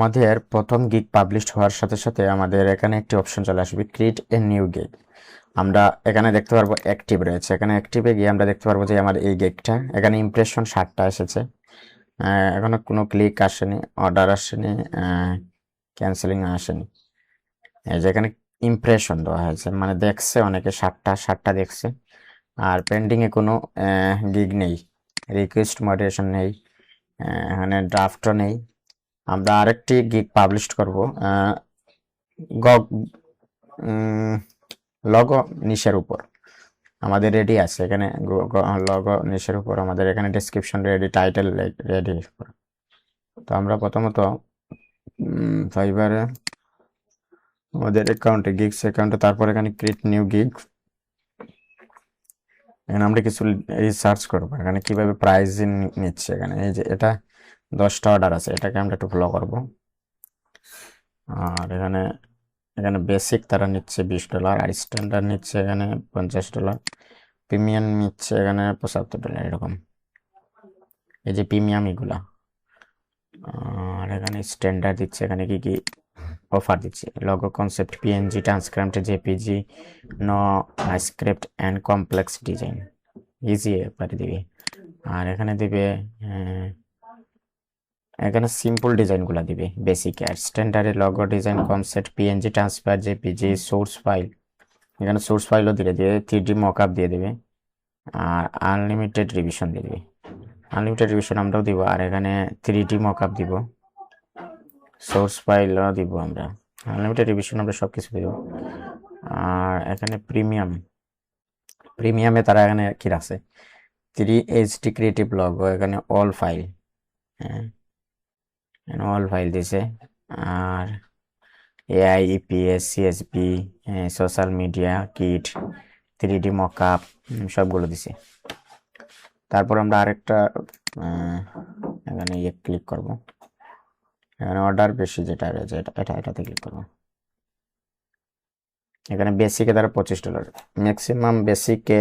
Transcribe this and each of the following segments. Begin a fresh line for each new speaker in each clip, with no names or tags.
আমাদের প্রথম gig publish হওয়ার সাথে সাথে আমাদের এখানে একটি অপশন চলে আসবে, ক্রিয়েট এ নিউ গিগ। আমরা এখানে দেখতে পারবো অ্যাক্টিভ রয়েছে। এখানে অ্যাক্টিভে গিয়ে আমরা দেখতে পারবো যে আমার এই গিগটা এখানে ইমপ্রেশন 60টা এসেছে। এখনো কোনো ক্লিক আসেনি, অর্ডার আসেনি, ক্যান্সেলিং আসেনি। এই যে এখানে ইমপ্রেশন দেওয়া হয়েছে, মানে দেখছে অনেকে, 60টা দেখছে। আর পেন্ডিংয়ে কোনো গিগ নেই, রিকোয়েস্ট মডারেশন নেই, এখানে ড্রাফটও নেই। আমরা আরেকটি গিগ পাবলিশ করব লগো নিশের উপর। আমাদের রেডি আছে এখানে লগো নিশের উপর, আমাদের এখানে ডেসক্রিপশন রেডি, টাইটেল রেডি। তো আমরা প্রথমত ফাইবারে আমাদের অ্যাকাউন্টে, গিগস অ্যাকাউন্টে, তারপর এখানে ক্রিয়েট নিউ গিগ। এখানে আমরা কিছু রিসার্চ করবো এখানে কিভাবে প্রাইস নিচ্ছে। এখানে এই যে এটা 10টা অর্ডার আছে, এটাকে আমরা একটু ফলো করবো। আর এখানে এখানে বেসিক তারা নিচ্ছে $20, আর স্ট্যান্ডার্ড নিচ্ছে এখানে $50, প্রিমিয়াম নিচ্ছে এখানে $75, এরকম। এই যে প্রিমিয়াম এগুলা। আর এখানে স্ট্যান্ডার্ড দিচ্ছে, এখানে কি কি অফার দিচ্ছে, logo concept, PNG, transcribed, JPG, no script and complex design, easy এবারে দিবে। আর এখানে দিবে এখানে সিম্পল ডিজাইনগুলো দিবে, বেসিক আর স্ট্যান্ডার্ডের logo design, concept, PNG, transfer, JPG, source file. এখানে সোর্স ফাইলও দিয়ে দেবে, 3D মকআপ দিয়ে দেবে, আর আনলিমিটেড রিভিশন দিয়ে দেবে। আনলিমিটেড রিভিশন আমরাও দিব, আর এখানে 3D মকআপ দিব, সোর্স ফাইলও দিব আমরা, আনলিমিটেড রিভিশন আমরা সব কিছু দিব। আর এখানে প্রিমিয়ামে তারা এখানে কি রাখছে, 3HD ক্রিয়েটিভ লগো, এখানে অল ফাইল, হ্যাঁ অল ফাইল দিছে। আর AI, EPS, CSB, social media kit, 3D mockup, সবগুলো দিছে। তারপর আমরা আরেকটা এখানে ক্লিক করব, এখানে অর্ডার বেশি যেটা রয়েছে এটাতে ক্লিক করব। এখানে বেসিকে তারা $25, ম্যাক্সিমাম বেসিকে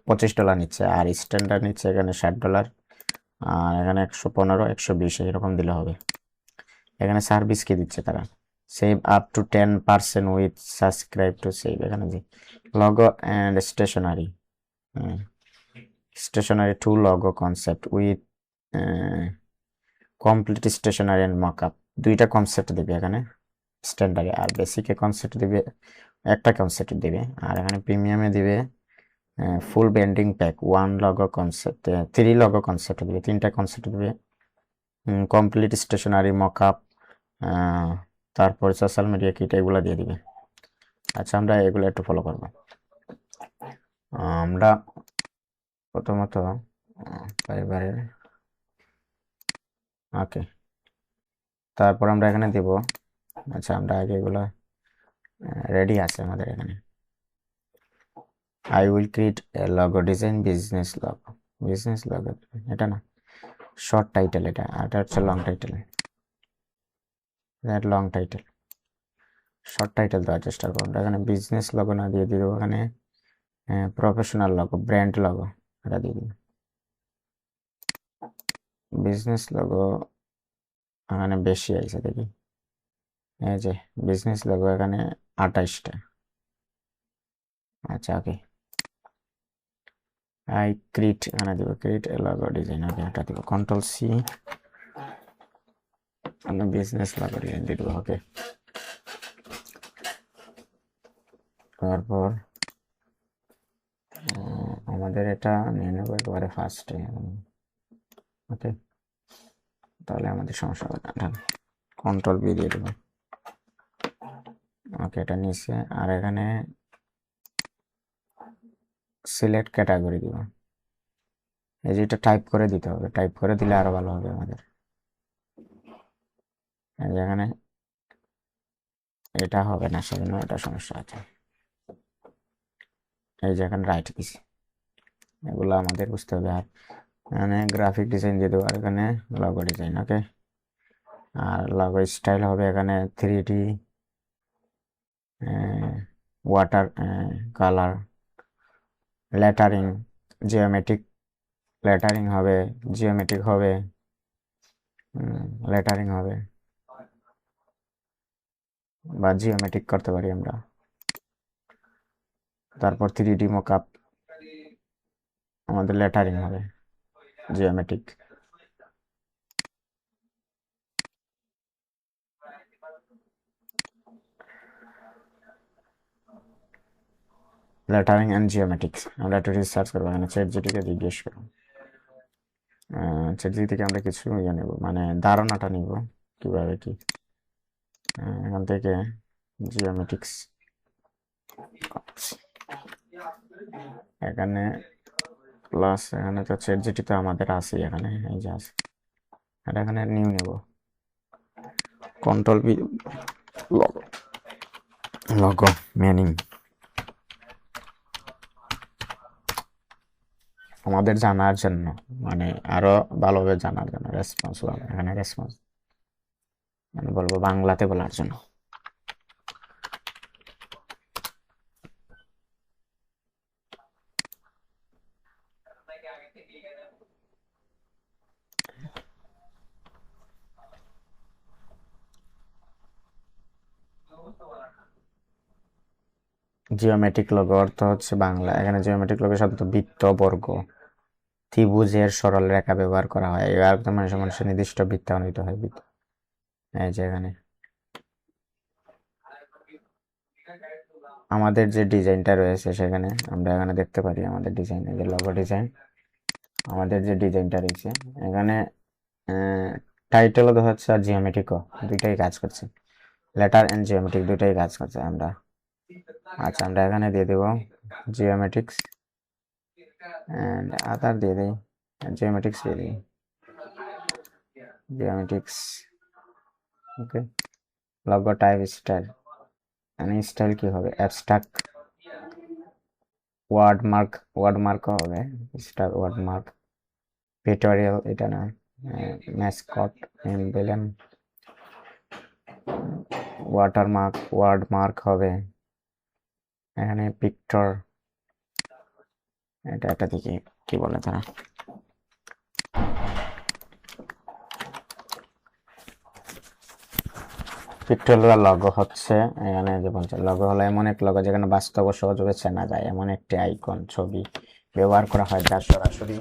$25 নিচ্ছে, আর স্ট্যান্ডার্ড নিচ্ছে এখানে $60, আর এখানে 115, 120 এরকম দিলে হবে। এখানে সার্ভিস কি দিচ্ছে তারা, save up to 10% with subscribe to save. এখানে যে logo and stationery, stationery two logo concept with complete stationery and mockup, দুইটা কনসেপ্ট দেবে এখানে স্ট্যান্ডার্ডে, আর বেসিকে কনসেপ্ট দিবে, একটা কনসেপ্ট দিবে। আর এখানে প্রিমিয়ামে দিবে full branding pack, 1 logo concept, 3 logo concept দিবে, 3টা কনসেপ্ট দিবে, কমপ্লিট স্টেশনারি মকআপ, তারপর সোশ্যাল মিডিয়া কিট, এগুলো দিয়ে দিবে। আচ্ছা, আমরা এগুলো একটু ফলো করব। আমরা প্রথমত ফাইবারের, ওকে, তারপর আমরা এখানে দেব। আচ্ছা, আমরা আগে এগুলো রেডি আছে আমাদের এখানে। I will create logo design, business logo, এটা না শর্ট টাইটেল, এটা হচ্ছে long title, long title, short title দেওয়ার চেষ্টা করবো। এখানে বিজনেস লগো না দিয়ে দিব এখানে প্রফেশনাল লগো, ব্র্যান্ড লগো, এটা দিয়ে দিব। বিজনেস লগো এখানে বেশি আছে দেখি, এই যে বিজনেস লগো এখানে 28টা। আচ্ছা, ওকে, আই ক্রিয়েট, এখানে দিব ক্রিয়েট লগো ডিজাইন, ওকে, এটা দিব Ctrl+C, আমি বিজনেস লগো ডিজাইন দিয়ে দেবো, ওকে। তারপর আমাদের এটা নিয়ে নেবো একেবারে ফার্স্টে, ওকে, তাহলে আমাদের সমস্যা হবে না। Ctrl+V দিয়ে দেবো, ওকে, এটা নিচে। আর এখানে সিলেক্ট ক্যাটাগরি দিব, এই যে এটা টাইপ করে দিতে হবে, টাইপ করে দিলে আরো ভালো হবে আমাদের। এখানে এটা হবে না, সেজন্য এটা সমস্যা আছে। এই যে এখানে রাইট দিছি, এগুলো আমাদের বুঝতে হবে। আর এখানে গ্রাফিক ডিজাইন দিয়ে দেবো, আর এখানে লগো ডিজাইন, ওকে। আর লগো স্টাইল হবে এখানে 3D, water colour, lettering, geometric lettering হবে, জিওমেট্রিক হবে, লেটারিং হবে, বা জিওমেট্রিক করতে পারি আমরা। তারপর 3D মকআপ আমাদের লেটারিং হবে জিওমেট্রিক। লেটারিং অ্যান্ড জিওমেট্রিক্স আমরা একটু রিসার্চ করবো, এখানে চ্যাটজিপিটিকে জিজ্ঞেস করবো। চ্যাটজিপিটি থেকে আমরা কিছু ইয়ে নেব, মানে ধারণাটা নিব কিভাবে কি। এখান থেকে জিওমেট্রিক্স এখানে প্লাস, এখানে তো চ্যাটজিপিটি তো আমাদের আছে, এখানে এই যে আছে, আর এখানে নিউ নেব কন্ট্রোল বি, লগো মিনিং আমাদের জানার জন্য, মানে আরো ভালোভাবে জানার জন্য। রেসপন্স এখানে রেসপন্স মানে বলবো বাংলাতে বলার জন্য। জিওমেট্রিক লোগো অর্থ হচ্ছে বাংলা, এখানে জিওমেট্রিক লোগো সাধারণত বৃত্ত, বর্গ, ত্রিভুজের সরল রেখা ব্যবহার করা হয়। এবার মানুষের নির্দিষ্ট বৃত্তান্বিত হয় বৃত্ত। এই যে এখানে আমাদের যে ডিজাইনটা রয়েছে সেখানে আমরা এখানে দেখতে পারি আমাদের ডিজাইন, এই যে লোগো ডিজাইন, আমাদের যে ডিজাইনটা রয়েছে এখানে টাইটেলও দেখা যাচ্ছে আর জিওমেট্রিকও দুইটাই কাজ করছে, লেটার এন্ড জিওমেট্রিক দুইটাই কাজ করছে আমরা। আচ্ছা আমরা এখানে দিয়ে দেব জিওমেট্রিক্স এন্ড আদার দিয়ে দিই, জিওমেট্রিক্স দিয়ে দিই জিওমেট্রিক্স। ওকে, লোগো টাইপ স্টাইল, মানে স্টাইল কি হবে, অ্যাবস্ট্রাক্ট, ওয়ার্ড মার্ক হবে, স্টার ওয়ার্ড মার্ক, পিক্টোরিয়াল এটা না, ম্যাসকট, এমব্লেম, ওয়ার্ড মার্ক হবে এখানে, পিক্টর, এটা দিকে কি বলে তারা, পিক্টোরিয়াল লগো হচ্ছে এখানে যে বলছে লগো হলো এমন এক লগো যেখানে বাস্তব ও সহজভাবে চেনা যায় এমন একটি আইকন ছবি ব্যবহার করা হয় যা সরাসরি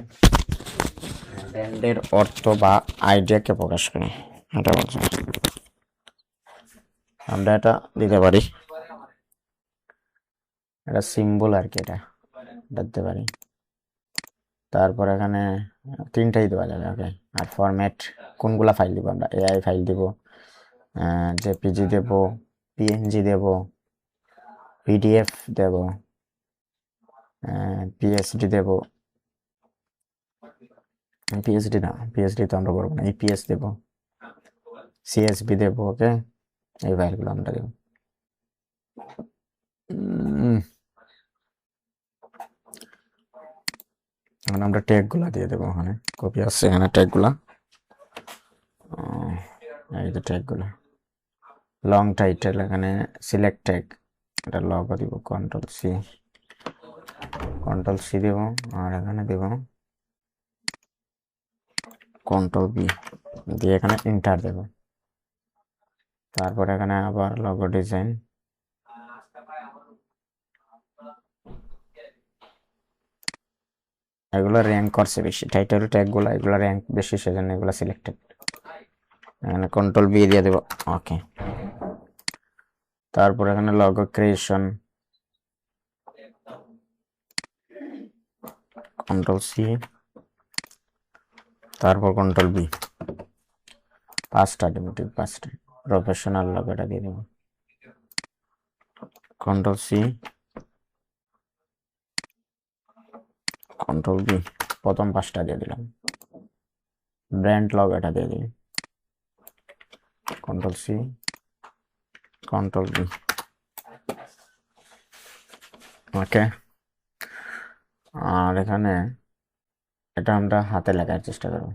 ব্র্যান্ডের অর্থ বা আইডিয়াকে প্রকাশ করে। এটা বলছে, আমরা এটা দিতে পারি, এটা সিম্বল আর কি, এটা দিতে পারি। তারপর এখানে তিনটাই দেওয়া যাবে। ওকে, আর ফরম্যাট কোনগুলা ফাইল দিব আমরা, এআই ফাইল দিব, জেপিজি দেব, পিএনজি দেব, পিডিএফ দেব, পিএসডি দেব, পিএসডি না, পিএসডি তো আমরা করবো না, ইপিএস দেব, সিএসবি দেব। ওকে, এই ফাইলগুলো আমরা দেব। এখন আমরা ট্যাগগুলা দিয়ে দেবো, ওখানে কপি আছে এখানে ট্যাগগুলা, এই যে ট্যাগগুলা, লং টাইটেল এখানে সিলেক্ট ট্যাগ, এটা লগও দিব, কন্ট্রোল সি দেব, আর এখানে দেব কন্ট্রোল বি দিয়ে এখানে এন্টার দেব। তারপর এখানে আবার লগো ডিজাইন, এগুলো র্যাঙ্ক করছে বেশি, টাইটেল ট্যাগগুলো এগুলো র্যাঙ্ক বেশি, সেজন্য এগুলো সিলেক্টেড। এখানে কন্ট্রোল বি দিয়ে দেব। ওকে, তারপর এখানে লগো ক্রিয়েশন, কন্ট্রোল সি, তারপর কন্ট্রোল বি, পাঁচটা দেব, ঠিক পাঁচটা। প্রফেশনাল লগোটা দিয়ে দেব, কন্ট্রোল সি, কন্ট্রোল বি, প্রথম পাঁচটা দিয়ে দিলাম। ব্র্যান্ড লগোটা দিয়ে দিই, কন্ট্রোল সি, কন্ট্রোল বি। ওকে, আর এখানে এটা আমরা হাতে লেখার চেষ্টা করব,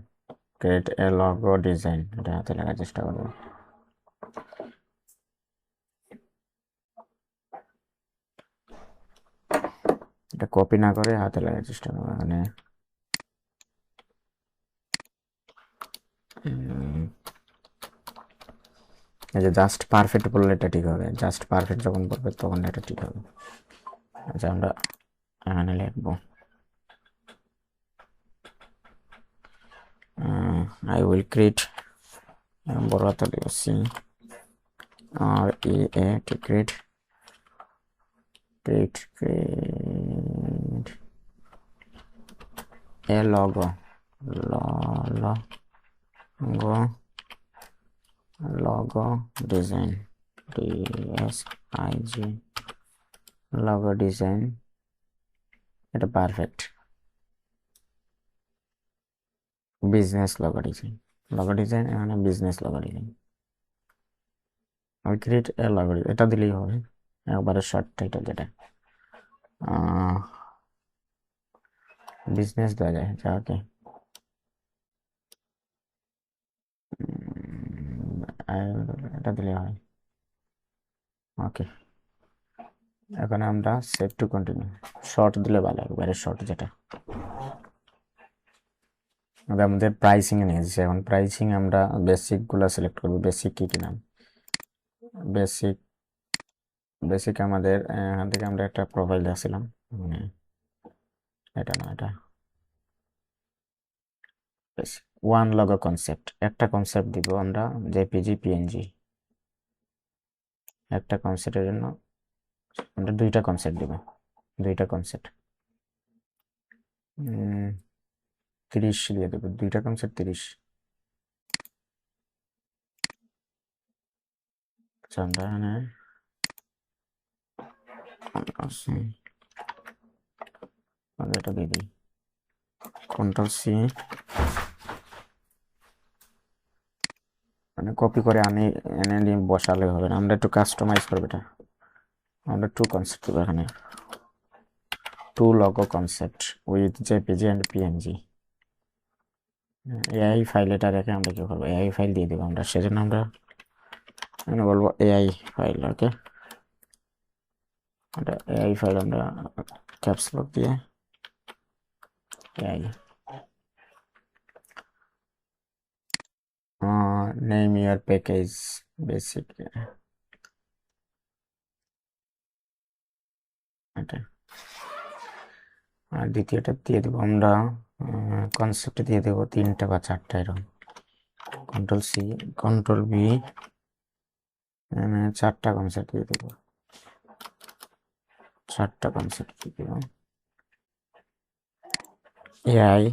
ক্রিয়েট এ লগো ডিজাইন, এটা হাতে লেখার চেষ্টা করব। এটা কপি না করে হাতে লেখার চেষ্টা করব। এখানে এই যে জাস্ট পারফেক্ট বললে এটা ঠিক হবে, জাস্ট পারফেক্ট যখন বলবে তখন এটা ঠিক হবে। আচ্ছা আমরা এখানে লিখবো আই উইল ক্রিয়েট, বড় হাতে দিব C R E A to create a logo logo design DSIG logo design, এটা পারফেক্ট। বিজনেস logo design এখানে বিজনেস logo design আমি ক্রিয়েট এ logo এটা দিলেই হবে একবারে শর্ট টাইটেল যেটা বিজনেস দেওয়া যায় যা ওকে এটা দিলে হয় ওকে। এখন আমরা সেভ টু কন্টিনিউ, শর্ট দিলে ভালো একবারে শর্ট যেটা আমাদের প্রাইসিং এ নিয়ে এসেছে। এখন প্রাইসিং আমরা বেসিক গুলা সিলেক্ট করবো। বেসিক কি কি নাম, বেসিক আমাদের এখান থেকে আমরা একটা প্রোফাইল দেখছিলাম, এটা না এটা ওয়ান লগো কনসেপ্ট, একটা কনসেপ্ট দিব আমরা জেপিজি পিএনজি, একটা কনসেপ্টের জন্য আমরা দুইটা কনসেপ্ট দিব, দুইটা কনসেপ্ট 30 দিয়ে দেবো, দুইটা কনসেপ্ট 30। আচ্ছা আমরা এখানে এটা দিয়ে দিই কন্ট্রোল সি, মানে কপি করে এনে নিয়ে বসালে হবে না, আমরা একটু কাস্টমাইজ করবো এটা। আমরা টু কনসেপ্ট দেবো এখানে, two logo concept with JPG and PNG. AI file এটা রেখে আমরা কি করবো, এআই ফাইল দিয়ে দেবো আমরা, সেজন্য আমরা বলবো এআই ফাইল। ওকে এটা এআই ফাইল আমরা ক্যাপস লক দিয়ে AI name your package basic এটা। আর দ্বিতীয়টা দিয়ে দেবো আমরা কনসেপ্ট দিয়ে দেবো 3টা বা 4টা এরকম, কন্ট্রোল সি কন্ট্রোল বি 4টা কনসেপ্ট দিয়ে দেবো, 4টা কনসেপ্ট দিয়ে দেবো। এআই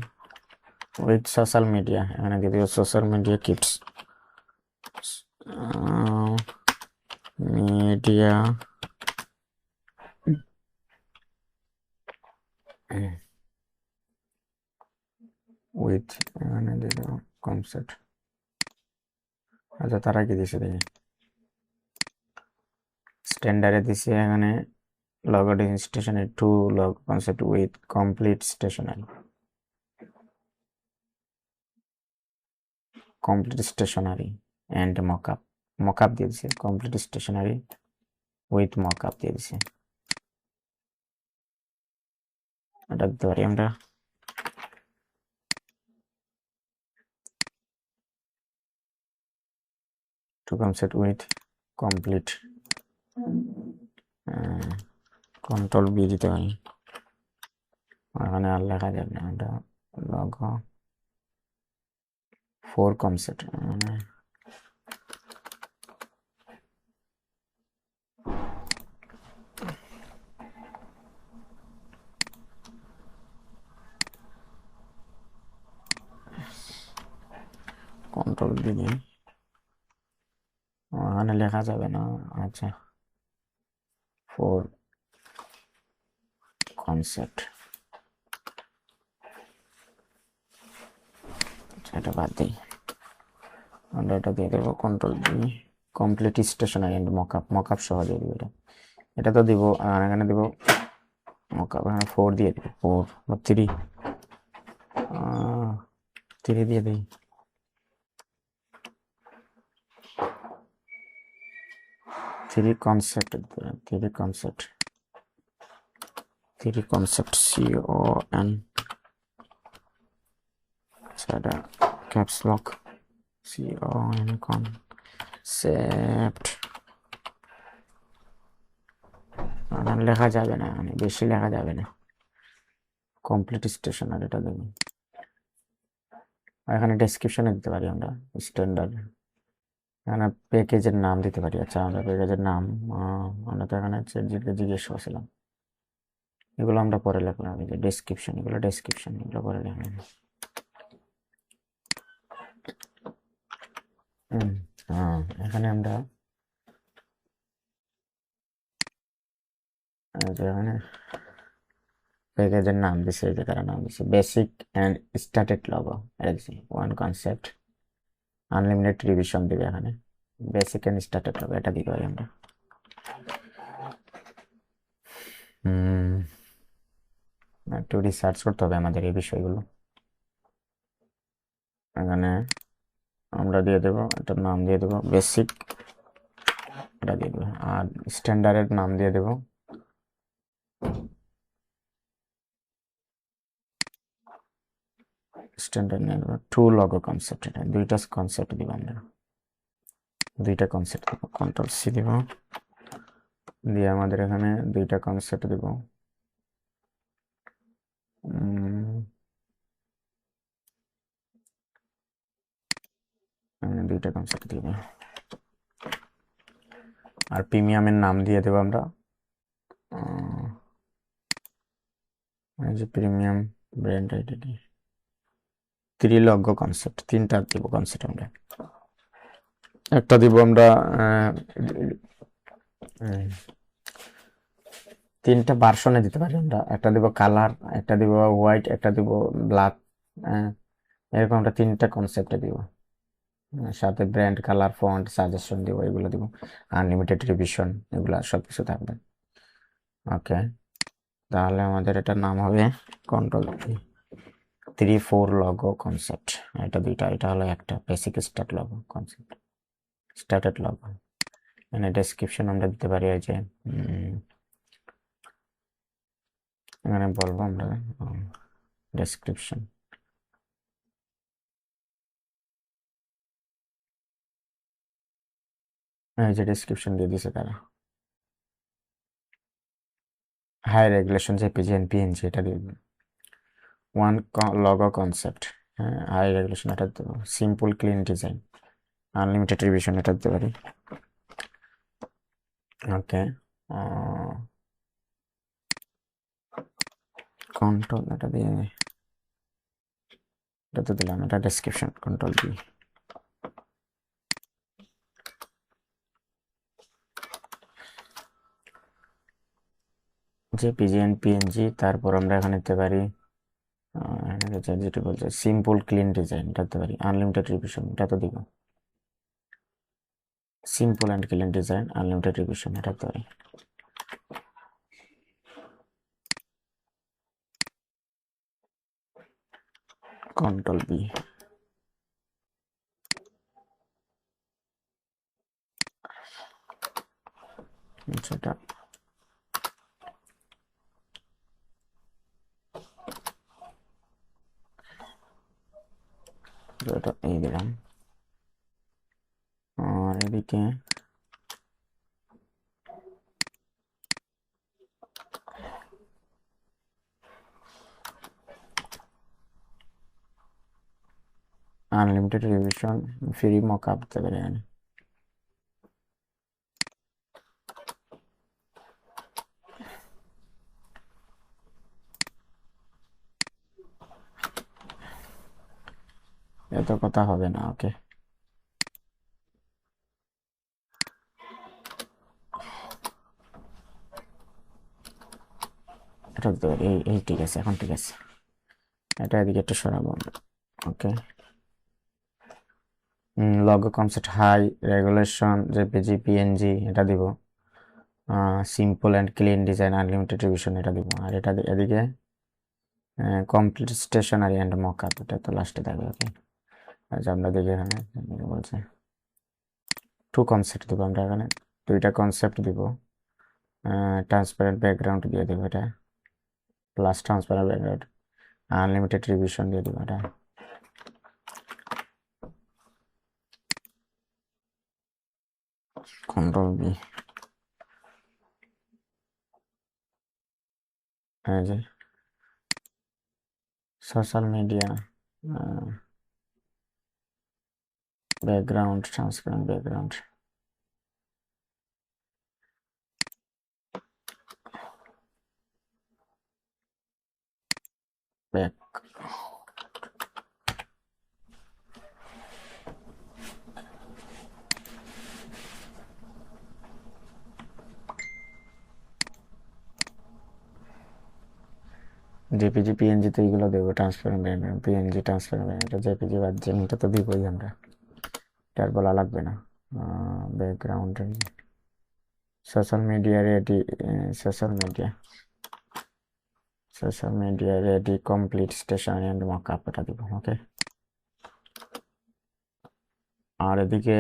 উইথ সোশ্যাল মিডিয়া, এখানে দিয়ে দেবো social media kits, media with, এখানে দিয়ে দেবো কনসেপ্ট। আচ্ছা তারা কি দিছে দেখি, স্ট্যান্ডার্ডে দিছে এখানে logo design stationery, two logo concept with complete stationery, and mockup দিয়ে দিছে, কমপ্লিট স্টেশনারি উইথ মকআপ দিয়ে দিছে। এটা দিতে পারি আমরা, two concept with complete, control B দিতে পারি, এখানে আর লেখা যাবে না, এটা লগো 4 কনসেপ্ট, কন্ট্রোল বি দিই, এখানে লেখা যাবে না। আচ্ছা 4 কনসেপ্ট, এটা বাদ দিই, আমরা এটা দিয়ে দেবো control B complete stationery and mockup সহ দিয়ে দিব এটা, এটা তো দিব। আর এখানে দিব মকআপ, এখানে 4 দিয়ে দিব, 4 বা 3 দিয়ে দিই, 3 কনসেপ্ট, 3 কনসেপ্ট CON, আচ্ছা এটা ক্যাপস লক CON সেপ্ট লেখা যাবে না, মানে বেশি লেখা যাবে না। কমপ্লিট স্টেশনার এটা দেবো। এখানে ডেসক্রিপশনে দিতে পারি আমরা স্ট্যান্ডার্ড। এখানে প্যাকেজের নাম দিতে পারি। আচ্ছা, আমরা প্যাকেজের নাম আমরা তো এখানে জিজ্ঞেস করছিলাম, এগুলো আমরা পরে লিখলাম। এই যে ডেসক্রিপশন, এগুলো ডেসক্রিপশন, এগুলো পরে লিখলাম। এখানে আমরা এখানে প্যাকেজের নাম দিছে, এই যে তারা নাম দিছে basic and stated logo, one concept unlimited revision দিবে। এখানে বেসিক অ্যান্ড স্ট্যাটেড লগো এটা দিতে পারি আমরা। একটু রিসার্চ করতে হবে আমাদের এই বিষয়গুলো। এখানে আমরা দিয়ে দেবো, এটার নাম দিয়ে দেবো বেসিক, এটা দিয়ে দেবো। আর স্ট্যান্ডার্ডের নাম দিয়ে দেবো স্ট্যান্ডার্ড নিয়ে দেবো টু লগো কনসেপ্ট। এটা দুইটা কনসেপ্ট দিব আমরা, দুইটা কনসেপ্ট দেবো। কন্ট্রোল সি দিব, দিয়ে আমাদের এখানে দুইটা কনসেপ্ট দিব। দুইটা কনসেপ্ট দিব। আর প্রিমিয়ামের নাম দিয়ে দেবো আমরা এই যে প্রিমিয়াম ব্র্যান্ড আইডেন্টি ত্রিলগ্য কনসেপ্ট, তিনটা দিব কনসেপ্ট আমরা। একটা দিব আমরা তিনটা ভার্সনে দিতে পারি আমরা। একটা দিব কালার, একটা দিব হোয়াইট, একটা দিব ব্ল্যাক। এরকম আমরা তিনটা কনসেপ্টে দিব। সাথে ব্র্যান্ড, কালার, ফন্ট, সাজেশন দিব, এগুলো দিব। আনলিমিটেড রিভিশন, এগুলো সব কিছু থাকবে। ওকে, তাহলে আমাদের এটার নাম হবে কন্ট্রোল 3-4 লগো কনসেপ্ট। এটা দুইটা, এটা হলো একটা basic start logo concept, started logo. এখানে ডেসক্রিপশন আমরা দিতে পারি। এই যে এখানে বলবো আমরা ডেসক্রিপশন, এই যে ডেসক্রিপশন দিয়ে দিছে তারা। High regulation JPG and PNG এটা দিয়ে দিন। ওয়ান লগো কনসেপ্ট, হ্যাঁ হাই রেগুলেশন এটা দেবো। Simple clean design, unlimited revision এটা দিতে পারি। ওকে, কন্ট্রোল এটা দিয়ে, এটা তো দিলাম, এটা ডেসক্রিপশন কন্ট্রোল দি। জেপিজি এন্ড পিএনজি, তারপর আমরা এখানে দিতে পারি যেটা বলছে সিম্পল ক্লিন ডিজাইন এটা দিতে পারি। আনলিমিটেড রিভিশন এটা তো দিব। Simple and clean design unlimited revision এটা দিতে পারি। Control B. সেটা এটা এই দিলাম। আর এদিকে আনলিমিটেড রিভিশন ফ্রি মকআপ দিতে পারি। এত কথা হবে না। ওকে, এটা দিতে পারি। এই ঠিক আছে, এখন ঠিক আছে। এটা এদিকে একটু সরাবো আমরা। Okay, logo concept high regulation JPG PNG এটা দিব। Simple and clean design unlimited revision এটা দিব। আর এটা এদিকে কমপ্লিট স্টেশনারি অ্যান্ড মকআপ এটা তো লাস্টে থাকবে। ওকে, আচ্ছা আমরা দেখি এখানে বলছে টু কনসেপ্ট দিব আমরা। এখানে দুইটা কনসেপ্ট দিব। ট্রান্সপারেন্ট ব্যাকগ্রাউন্ড দিয়ে দেবো এটা, plus transparent background, unlimited revision দিয়ে দেবো এটা। কন্ট্রোল বি, এই যে social media, background, transparent background, back, JPG PNG তো এইগুলো দেবো, transparent background, PNG transparent background, JPG বাদ যেটা তো দিবই আমরা, এটার বলা লাগবে না। Background, social media ready, social media, social media ready complete station and mockup, এটা দিব। ওকে, আর এদিকে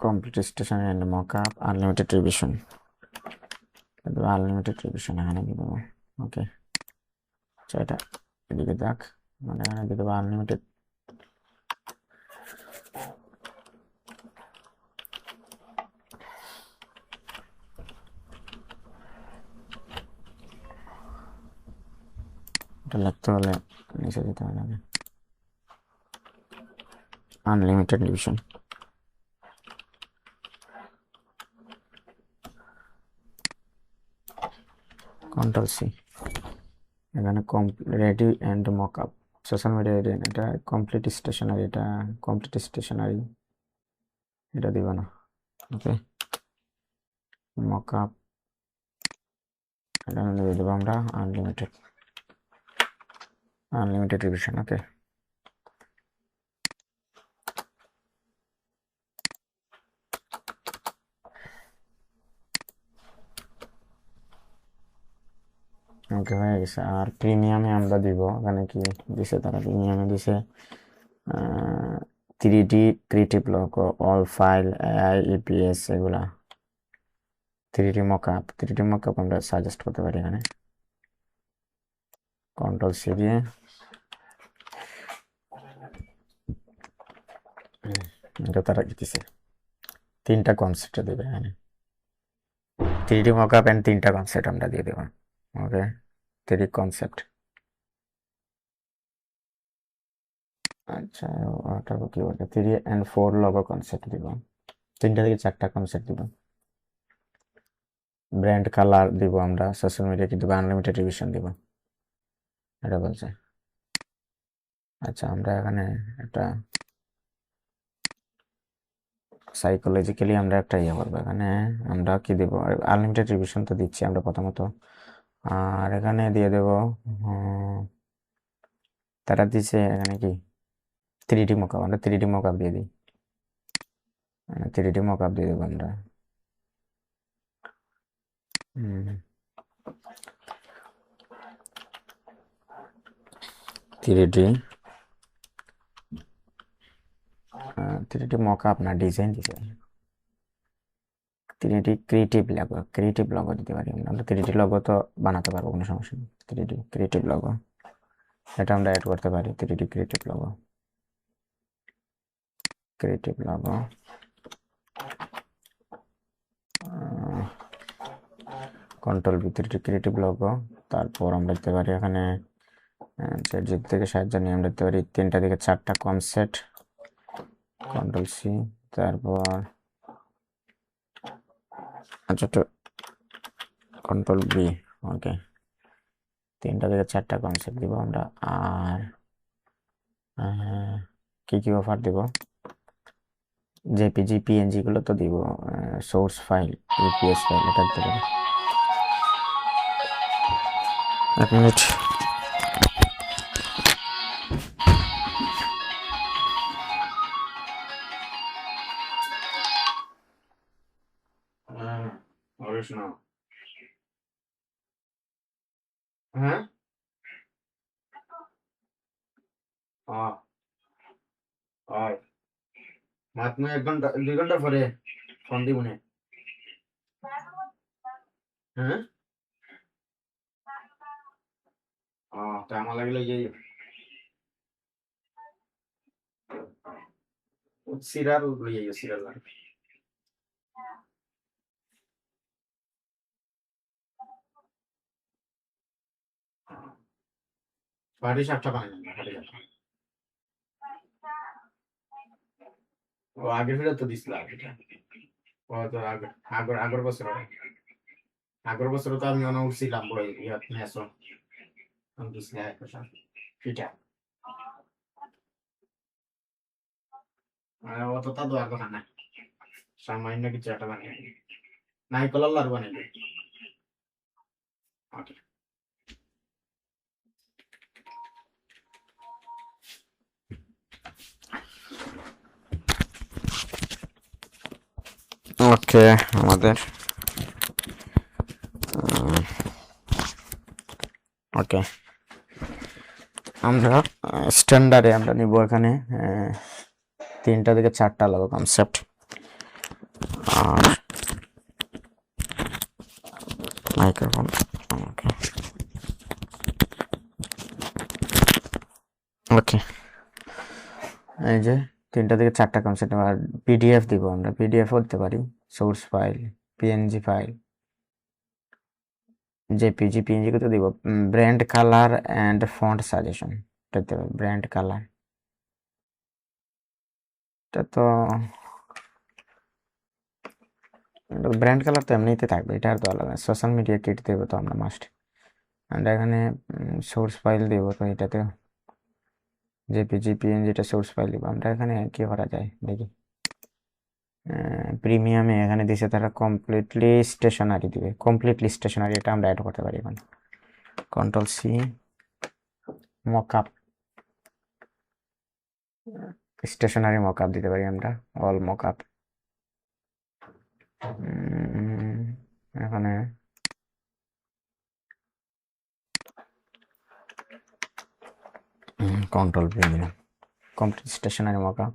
complete station and mockup, unlimited revision, unlimited revision এখানে দিয়ে দেবো। ওকে, আচ্ছা এটা এদিকে যাক, মানে এখানে দিয়ে দেবো আনলিমিটেড। এটা লিখতে হলে নিচে দিতে হবে আনলিমিটেড রিভিশন। কন্ট্রোল সি, এখানে ready and mockup, social media ready, এটা কমপ্লিট স্টেশনারি, এটা কমপ্লিট স্টেশনারি, এটা দিব না। ওকে, মকআপ, এটা দিয়ে দেবো আমরা আনলিমিটেড, আনলিমিটেড রিভিশন। ওকে, ওকে হয়ে গেছে। আর প্রিমিয়ামে আমরা দিব, এখানে কি দিছে তারা, প্রিমিয়ামে দিছে 3D creative logo, all file, AI, EPS, এগুলা 3D মকআপ, 3D মকআপ আমরা সাজেস্ট করতে পারি এখানে। কন্ট্রোল সি দিয়ে এটা তারা দিতেছে, 3টা কনসেপ্ট দেবে এখানে, 3D মকআপ এন্ড 3টা কনসেপ্ট আমরা দিয়ে দেবো। ওকে, 3D কনসেপ্ট। আচ্ছা, ওটা কি বলে, 3 and 4 লোগো কনসেপ্ট দিব, 3টা থেকে 4টা কনসেপ্ট দিব। ব্র্যান্ড কালার দিব আমরা, সোশ্যাল মিডিয়া কিন্তু আনলিমিটেড রিভিশন দিব, এটা বলছে। আচ্ছা, আমরা এখানে একটা সাইকোলজিক্যালি আমরা একটা ইয়ে করবো, এখানে আমরা কি দেব, আনলিমিটেড রিভিশন তো দিচ্ছি আমরা প্রথমত, আর এখানে দিয়ে দেব তারা দিছে এখানে কি 3D মকআপ, আমরা 3D মকআপ দিয়ে দিই, 3D মকআপ দিয়ে দেবো আমরা। 3D মকআপ না, ডিজাইন দিতে, 3D creative logo, creative logo দিতে পারি আমরা, 3D লগো তো বানাতে পারবো, কোনো সমস্যা নেই। 3D ক্রিয়েটিভ লগো, এটা আমরা অ্যাড করতে পারি, 3D creative logo, creative logo, control B, 3D creative logo. তারপর আমরা দিতে পারি এখানে চ্যাটজিপিটি থেকে সাহায্য নিয়ে আমরা দিতে পারি 3টা থেকে 4টা কনসেপ্ট, কন্ট্রোল সি। তারপর আচ্ছা, তো কন্ট্রোল বি। ওকে, 3টা থেকে 4টা কনসেপ্ট দিব আমরা। আর কি কি অফার দিব, জেপিজি পিএনজি গুলো তো দিব, সোর্স ফাইল, ইপিএস ফাইল, এটা দিতে পারি। 1 মিনিট। হ্যাঁ, হ্যাঁ হয় মাত্র 1 ঘন্টা 2 ঘন্টা পরে ফোন দিব নে হ্যাঁ তা আমার লাগলে যে সিরিয়াল লইয়া সিরিয়াল লাগবে বাড়ি 7টা বানাই না বাড়ি 7টা ও আগের ফিরে তো দিছিল এটা ও তো আগের বছর আগের বছর তো আমি অনেক উঠছিলাম বই ইয়াত মেসো আমি দিছিল এক বছর ফিটা অত তা দোয়ার কথা না সামান্য কিছু একটা বানিয়ে নাইকলার লাড়ু বানাইবে ওকে ওকে আমাদের ওকে আমরা স্ট্যান্ডার্ডে আমরা নিব এখানে 3টা থেকে 4টা লাগো কনসেপ্ট আর মাইক্রোফোন ওকে ওকে এই যে 3টা থেকে 4টা কনসেপ্ট আর পিডিএফ দিব আমরা পিডিএফ দিতে পারি source file PNG file JPG PNG কত দিব brand colour and font suggestion দিতে পারি ব্র্যান্ড কালার এটা তো ব্র্যান্ড কালার তো এমনিতে থাকবে এটা আর তো আলাদা সোশ্যাল মিডিয়া কিট দেবো তো আমরা মাস্ট আমরা এখানে সোর্স ফাইল দেব তো এটাতে জেপিজি পিএনজিটা সোর্স ফাইল দিব আমরা এখানে কি করা যায় দেখি প্রিমিয়ামে এখানে দিছে তারা কমপ্লিটলি স্টেশনারি দিবে কমপ্লিটলি স্টেশনারি এটা আমরা অ্যাড করতে পারি এখন control C mockup stationery mockup দিতে পারি আমরা অল মকআপ এখানে কন্ট্রোল পি দিলাম কমপ্লিট স্টেশনারি মকআপ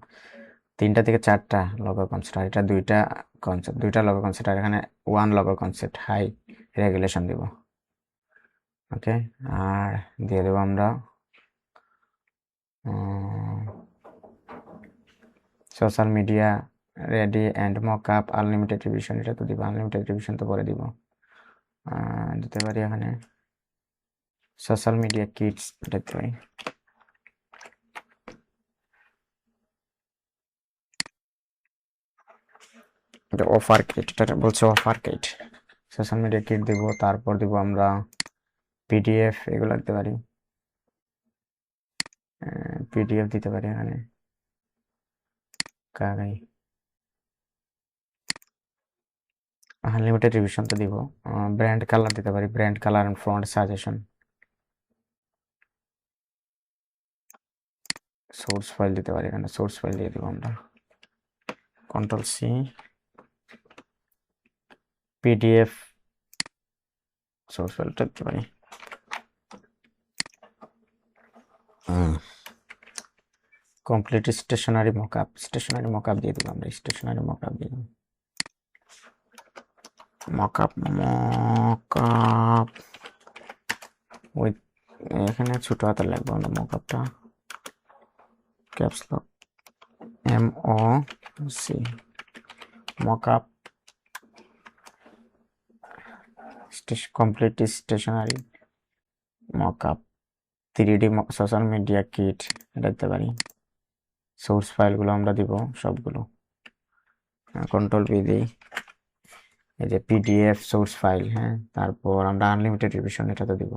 3টা থেকে 4টা লগো কনসেপ্ট আর এটা 2টা কনসেপ্ট 2টা লগো কনসেপ্ট আর এখানে 1 লগো কনসেপ্ট হাই রেগুলেশন দিব ওকে আর দিয়ে দেবো আমরা social media ready and mockup unlimited revision এটা তো দিব আনলিমিটেড রিভিশন তো পরে দিব দিতে পারি এখানে সোশ্যাল মিডিয়া কিটস দিতে পারি অফার কিট এটা বলছে offer kit social media kit দিব তারপর দিব আমরা পিডিএফ এগুলো দিতে পারি পিডিএফ দিতে পারি এখানে কাগাই আনলিমিটেড রিভিশন তো দিব ব্র্যান্ড কালার দিতে পারি brand colour and font suggestion source file দিতে পারি এখানে সোর্স ফাইল দিয়ে দিব আমরা কন্ট্রোল সি পিডিএফ সোর্স ফাইলটা দিতে পারি কমপ্লিট স্টেশনারি মকআপ দিয়ে দিব আমরা স্টেশনারি মকআপ দিয়ে দিব মকআপ উইথ এখানে ছোট হাতে লাগবে আমরা মকআপটা caps lock MOC mockup complete stationery mockup 3D social media kit দিতে পারি সোর্স ফাইলগুলো আমরা দিব সবগুলো কন্ট্রোল পি দিই এই যে পিডিএফ সোর্স ফাইল হ্যাঁ তারপর আমরা আনলিমিটেড রিভিশন এটাতে দিব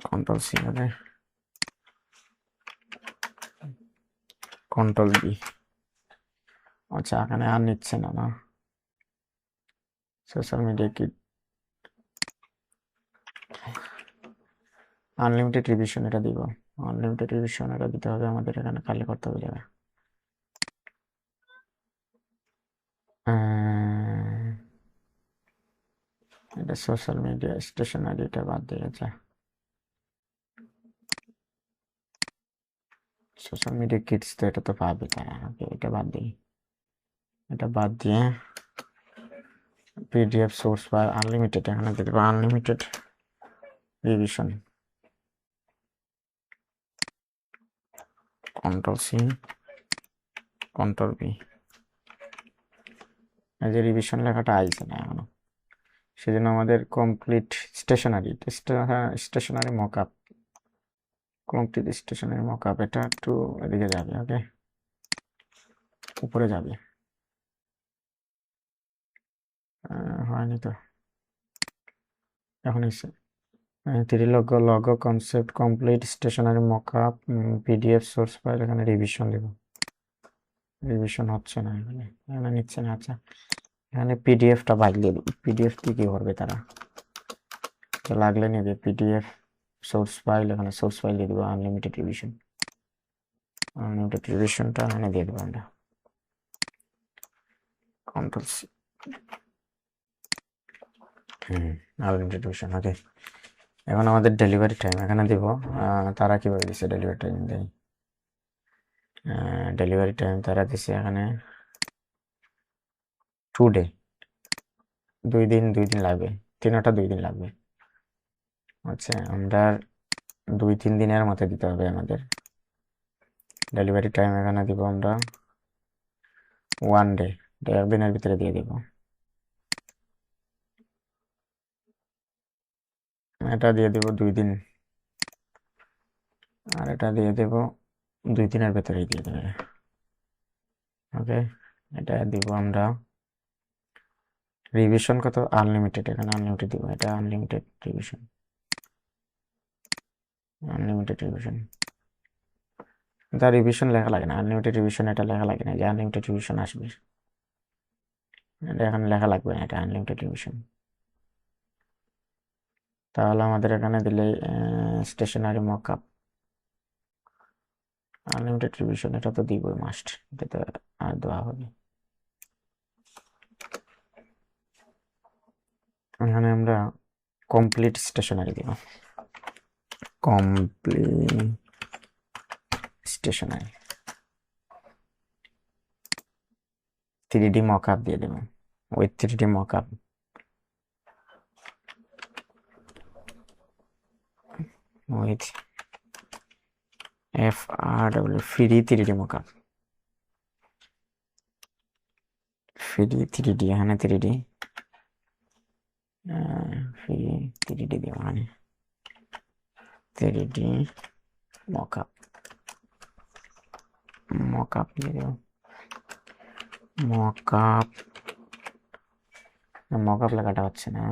কন্ট্রোল সি মানে কন্ট্রোল বি আচ্ছা এখানে আর নিচ্ছে না না social media kit unlimited revision এটা দিব আনলিমিটেড রিভিশন এটা দিতে হবে আমাদের এখানে খালি করতে হবে জায়গা এটা সোশ্যাল মিডিয়া স্টেশনারি, এটা বাদ দিয়ে যা। সোশ্যাল মিডিয়া কিডস তো এটা তো পাবে তারা, ওকে এটা বাদ দিই। এটা বাদ দিয়ে পিডিএফ সোর্স ফাইল আনলিমিটেড, এখানে দিয়ে দেবো unlimited revision. Control C, control B. এই যে রিভিশন লেখাটা আইছে না এখনো, সেজন্য আমাদের complete stationery, stationery mockup, complete stationery mockup এটা একটু এদিকে যাবে, ওকে উপরে যাবে। হয়নি তো, এখন এসে 3 logo concept complete stationery mockup PDF source file, এখানে রিভিশন দেব। রিভিশন হচ্ছে না, এখানে নিচ্ছে না। আচ্ছা এখানে পিডিএফটা বাগলিয়ে দেব। পিডিএফ কি করবে তারা, লাগলে নেবে পিডিএফ সোর্স ফাইল, এখানে সোর্স ফাইল দিয়ে দেবো আনলিমিটেড রিভিশন। আনলিমিটেড রিভিশনটা এখানে দিয়ে দেবো আমরা, কন্ট্রোল সি, আনলিমিটেড রিভিশন। ওকে এখন আমাদের ডেলিভারি টাইম এখানে দিব। তারা কিভাবে দিচ্ছে ডেলিভারি টাইম দেয়, ডেলিভারি টাইম তারা দিছে এখানে 2 ডে, 2 দিন লাগবে, 2 দিন লাগবে। আচ্ছা আমরা 2-3 দিনের মধ্যে দিতে হবে আমাদের। ডেলিভারি টাইম এখানে দিব আমরা 1 ডে, 1 দিনের ভিতরে দিয়ে দিব। এটা দিয়ে দেব 2 দিন, আর এটা দিয়ে দেব 2 দিনের ভেতরেই দিয়ে দেবে। ওকে এটা দিব আমরা। রিভিশন কত, আনলিমিটেড, এখানে আনলিমিটেড দিব, এটা আনলিমিটেড রিভিশন, আনলিমিটেড রিভিশন। এটা রিভিশন লেখা লাগে না, আনলিমিটেড রিভিশন এটা লেখা লাগে না, যে আনলিমিটেড রিভিশন আসবে এটা এখানে লেখা লাগবে না, এটা আনলিমিটেড রিভিশন। তাহলে আমাদের এখানে দিলে স্টেশনারি মকআপ আনলিমিটেড রিভিশন, এটা তো দিবই মাস্ট, এটা তো আর দেওয়া হবে। এখানে আমরা কমপ্লিট স্টেশনারি দিব, কমপ্লিট স্টেশনারি 3D মকআপ দিয়ে দেব, with 3D mockup, with FRW free 3D mockup, free 3D, এখানে 3D ফ্রি 3D দিব, এখানে 3D মকআপ, মকআপ দিয়ে দেব, মকআপ, মকআপ লেখাটা হচ্ছে না,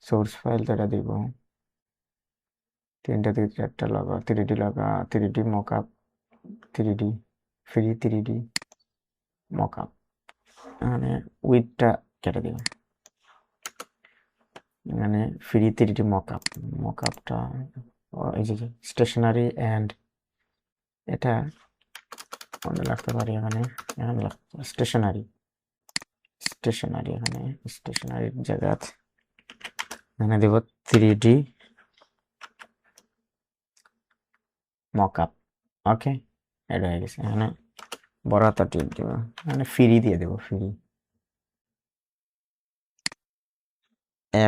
সোর্স ফাইল তো এটা দিব, 3টা থেকে 4টা লগা 3D লগা 3D mockup, 3D free 3D mockup, মানে উইথটা কেটে দিব, মানে ফ্রি 3D মকআপ, মকআপটা এই যে স্টেশনারি অ্যান্ড এটা মনে রাখতে পারি, এখানে এখানে স্টেশনারি, স্টেশনারি এখানে স্টেশনারির জায়গা এখানে দেব 3D মকআপ। ওকে এটা হয়ে গেছে, এখানে বড় হাতা টিপ দেব, মানে ফ্রি দিয়ে দেবো, ফ্রি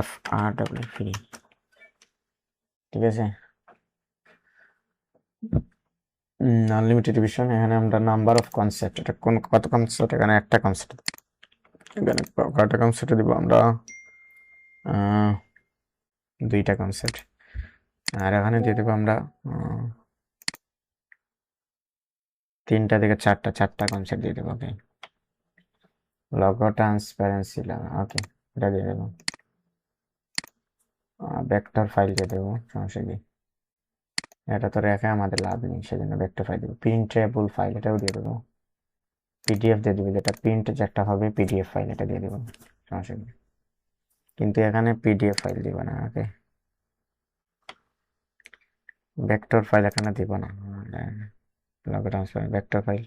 FRW ফ্রি, ঠিক আছে। আনলিমিটেড রিভিশন, এখানে আমরা নাম্বার অফ কনসেপ্ট, এটা কোন কত কনসেপ্ট, এখানে একটা কনসেপ্ট, এখানে কয়টা কনসেপ্ট দিব আমরা, 2টা কনসেপ্ট, আর এখানে দিয়ে দেবো আমরা 3টা থেকে 4টা কনসেপ্ট দিয়ে দেবো। ওকে লগো ট্রান্সপারেন্সি লাগা, ওকে এটা দিয়ে দেবো, ভেক্টর ফাইল দিয়ে দেবো, সমস্যা কি, এটা তো রেখে আমাদের লাভ নেই, সেজন্য ভেক্টর ফাইল দেবো। প্রিন্টেবল ফাইল এটাও দিয়ে দেবো, পিডিএফ দিয়ে দেবো, যেটা প্রিন্ট যেটা হবে পিডিএফ ফাইল এটা দিয়ে দেবো, সমস্যা কি, কিন্তু এখানে পিডিএফ ফাইল দিব না। ওকে ভেক্টর ফাইল এখানে দিব না, লগো ট্রান্সপারেন্ট ভেক্টর ফাইল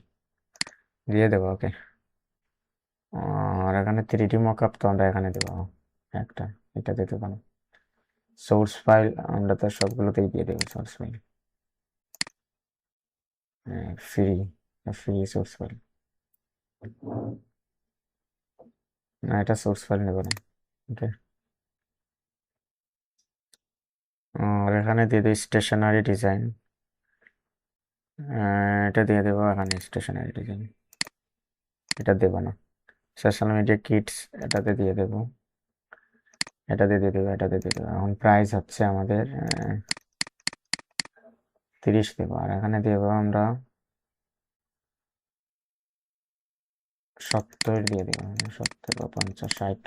দিয়ে দেবো। ওকে আর এখানে 3D মকআপ তো আমরা এখানে দেবো, একটা, এটা দিতে পারো। সোর্স ফাইল আমরা তো সবগুলোতেই দিয়ে দেবো source file, free, free source file. না, এটা সোর্স ফাইল নেবো না। ওকে, আর এখানে দিয়ে দিই স্টেশনারি ডিজাইন, এটা দিয়ে দেবো এখানে স্টেশনারি ডিজাইন, এটা দেবো না। সোশ্যাল মিডিয়া কিটস এটাতে দিয়ে দেবো, এটাতে দিয়ে দেবো, এটাতে দিয়ে দেবো। এখন প্রাইস হচ্ছে আমাদের 30 দেবো, আর এখানে দেবো আমরা 70 দিয়ে দেবো, 70 বা 50, 60,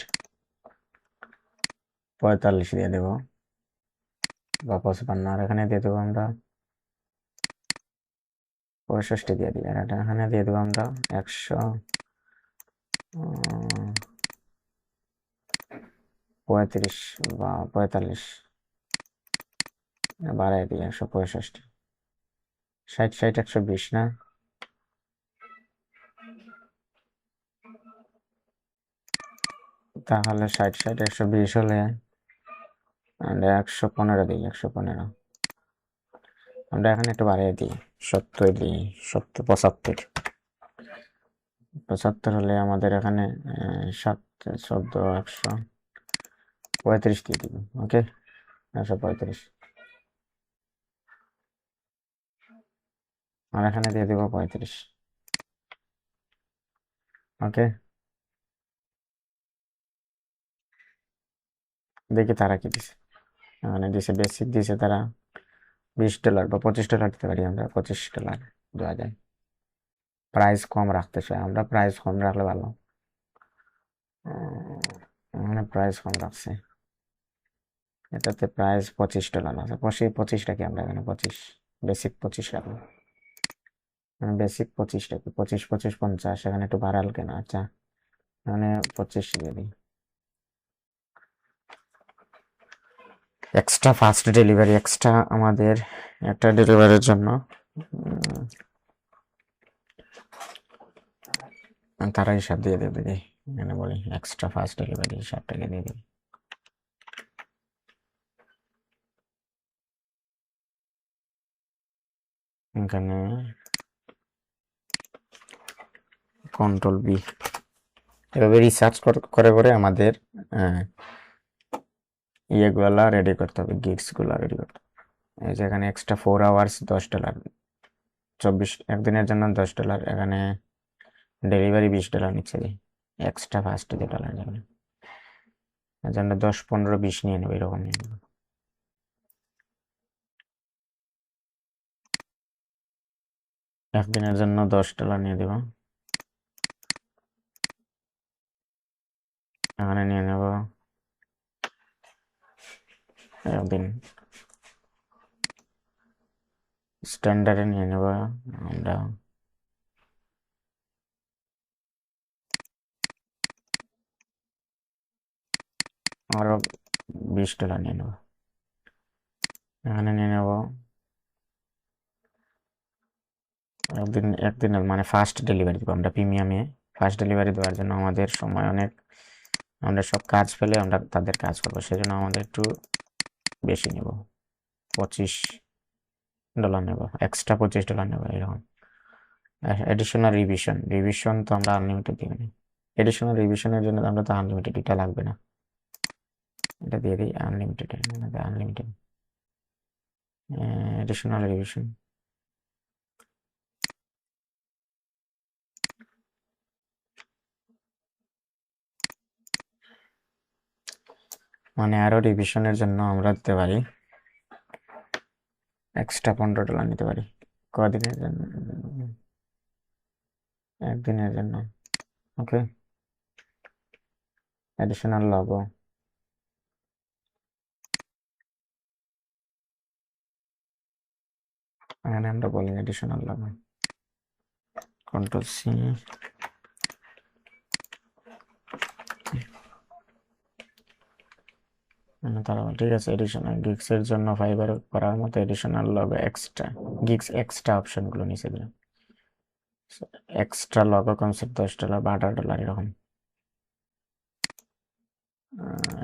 45 দিয়ে দেবো বা 55, আর এখানে দিয়ে দেবো আমরা 65 দিয়ে দিই, আর এখানে দিয়ে দেবো আমরা 135 বা 45, বাড়াই দিই 165, 60, 60, 120 না, তাহলে 60, 60, 120 হলে আমরা 115 দিই, 115। আমরা এখানে একটু বাড়িয়ে দিই, 70 দিই, 70, 75, 75 হলে আমাদের এখানে 7, 14, 135 দিয়ে দিব। ওকে, 135, আর এখানে দিয়ে দিব 35। ওকে, দেখি তারা কি দিছে। মানে দিছে বেসিক দিছে তারা $20 বা $25 দিতে পারি, আমরা $25 দেওয়া যায়। প্রাইস কম রাখতে চাই আমরা, প্রাইস কম রাখলে ভালো। মানে প্রাইস কম রাখছে, এটাতে প্রাইস $25 আছে। 25 রাখি আমরা এখানে, 25, বেসিক 25 রাখবো। মানে বেসিক 25 রাখি, 25, 25, 50, এখানে একটু বাড়াল কেন? আচ্ছা, মানে 25 দিয়ে দিই। এক্সট্রা ফাস্ট ডেলিভারি, এক্সট্রা আমাদের একটা ডেলিভারির জন্য তারা হিসাব দিয়ে দেবে, দিই এখানে বলি এক্সট্রা ফাস্ট ডেলিভারি হিসাবটাকে দিয়ে দিই। এখানে কন্ট্রোল বি, এভাবে রিসার্চ করে করে আমাদের ইয়েগুলা রেডি করতে হবে, গিগসগুলো রেডি করতে হবে। এই যে এখানে এক্সট্রা 4 আওয়ার্স $10, 24 একদিনের জন্য $10, এখানে ডেলিভারি $20 নিচ্ছে, এক্সট্রা ফাস্ট $10 যাবে, এর জন্য 10, 15, 20 নিয়ে নেবো, এরকম নিয়ে নেবো। একদিনের জন্য $10 নিয়ে দেবো, এখানে নিয়ে নেব একদিন, স্ট্যান্ডার্ডে নিয়ে নেব আমরা আরো $20 নিয়ে নেব, এখানে নিয়ে নেব একদিনের, মানে ফাস্ট ডেলিভারি দেবো আমরা প্রিমিয়ামে। ফাস্ট ডেলিভারি দেওয়ার জন্য আমাদের সময় অনেক, আমরা সব কাজ ফেলে আমরা তাদের কাজ করবো, সেজন্য আমাদের একটু বেশি নেব, $25 নেব, এক্সট্রা $25 নেব এরকম। এডিশনাল রিভিশন, রিভিশন তো আমরা আনলিমিটেড দিব না, এডিশনাল রিভিশনের জন্য আমরা তো আনলিমিটেড, এটা লাগবে না, এটা দিয়ে দিই আনলিমিটেড, আনলিমিটেড এডিশনাল রিভিশন। মানে আরো রিভিশনের জন্য আমরা দিতে পারি এক্সট্রা $15 নিতে পারি। কদিনের জন্য? একদিনের জন্য। ওকে, অ্যাডিশনাল লগো, এখানে আমরা বলি অ্যাডিশনাল লগো, কন্ট্রোল সি, তারা ঠিক আছে। এডিশনাল গিগস এর জন্য ফাইবার করার মতো additional logo extra, gigs extra অপশনগুলো নিচে দিলাম। এক্সট্রা লগো কনসেপ্ট $10 বা $18 এরকম,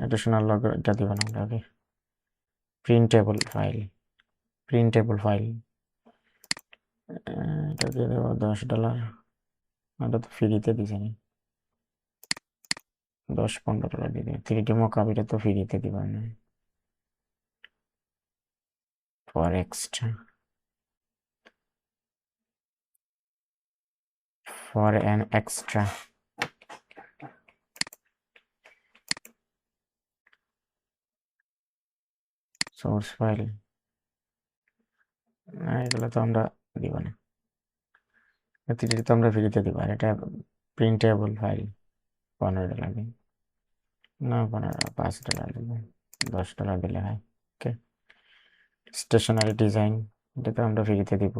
অ্যাডিশনাল লগো এটা দিব না আমরা আগে। প্রিন্টেবল ফাইল, প্রিন্টেবল ফাইল এটা দিয়ে দেবো $10। এটা তো ফ্রিতে দিছে নি, $10-15 দিয়ে দিই। 3D মকআপ এটা তো ফ্রিতে দিবা না। For extra, for an extra source file, না এগুলো তো আমরা দিব না, 3D তো আমরা ফ্রিতে দিব। আর এটা প্রিন্টেবল ফাইল, $15 দিন, না $5 দিবেন, $10 দিলে হয়। ওকে, স্টেশনারি ডিজাইন এটা তো আমরা ফ্রিতে দিব,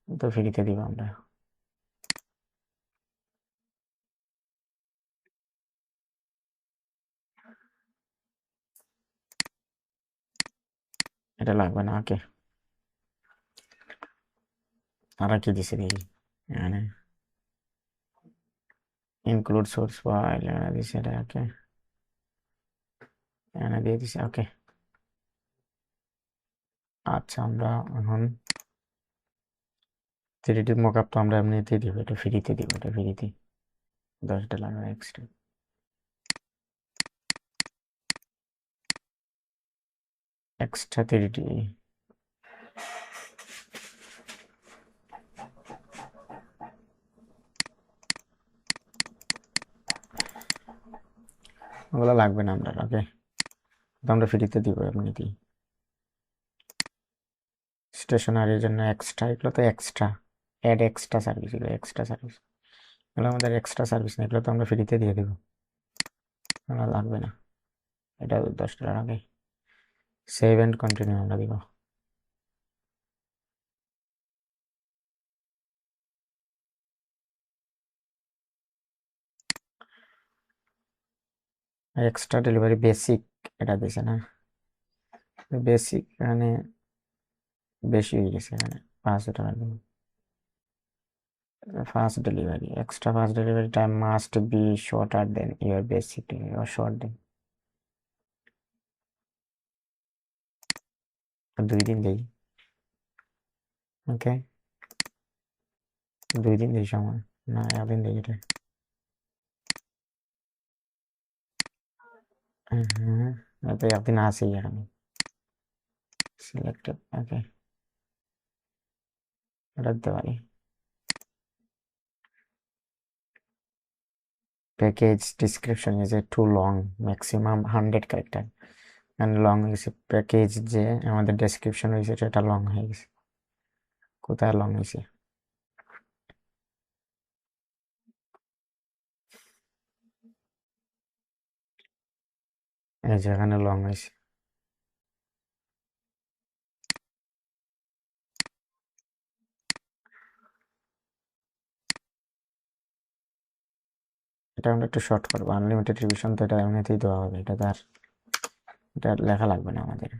তো ফ্রিতে দিব আমরা। এটা লাগবে না। ওকে, আর কি দিছে দেখি, মানে ইনক্লুড সোর্স ফাইল দিছে এটা। ওকে, এখানে দিয়ে দিছে। ওকে, আচ্ছা আমরা এখন 3D মকআপ তো আমরা এমনিতেই দিব, এটা ফ্রিতে দিব, এটা ফ্রিতে $10 এক্সট্রা। এক্সট্রা 3D ওগুলো লাগবে না আমরা। ওকে, তো আমরা ফ্রিতে দিব এমনিতেই। স্টেশনারির জন্য এক্সট্রা, এগুলো তো এক্সট্রা, অ্যাড এক্সট্রা সার্ভিস, এগুলো এক্সট্রা সার্ভিস, এগুলো আমাদের এক্সট্রা সার্ভিস না, এগুলো তো আমরা ফ্রিতে দিয়ে দেবো, এগুলো লাগবে না। এটা $10 আগে। সেভ অ্যান্ড কন্টিনিউ আমরা দিব। এক্সট্রা ডেলিভারি বেসিক এটা দিছে না, বেসিক মানে বেশি হয়ে গেছে, এখানে $500 দিব। Fast delivery, extra fast delivery time must be shorter than your basic or short দেন। 2 দিন দেই। ওকে, 2 দিন দেই সময়, না 1 দিন দেই এটা। হ্যাঁ, তো 1 দিন আছেই এখানে সিলেক্টেড। ওকে, এটা দিতে পারি। Package description is a too long, maximum 100 character and long হয়েছে। প্যাকেজ যে আমাদের ডেসক্রিপশন হয়েছে সেটা লং হয়ে গেছে। কোথায় লং হয়েছে? এই যে এখানে লং হয়েছে। এটা আমরা একটু শর্ট করবো, আনলিমিটেড রিভিশন তো এটা এমনিতেই দেওয়া হবে, এটা তো আর এটা লেখা লাগবে না আমাদের।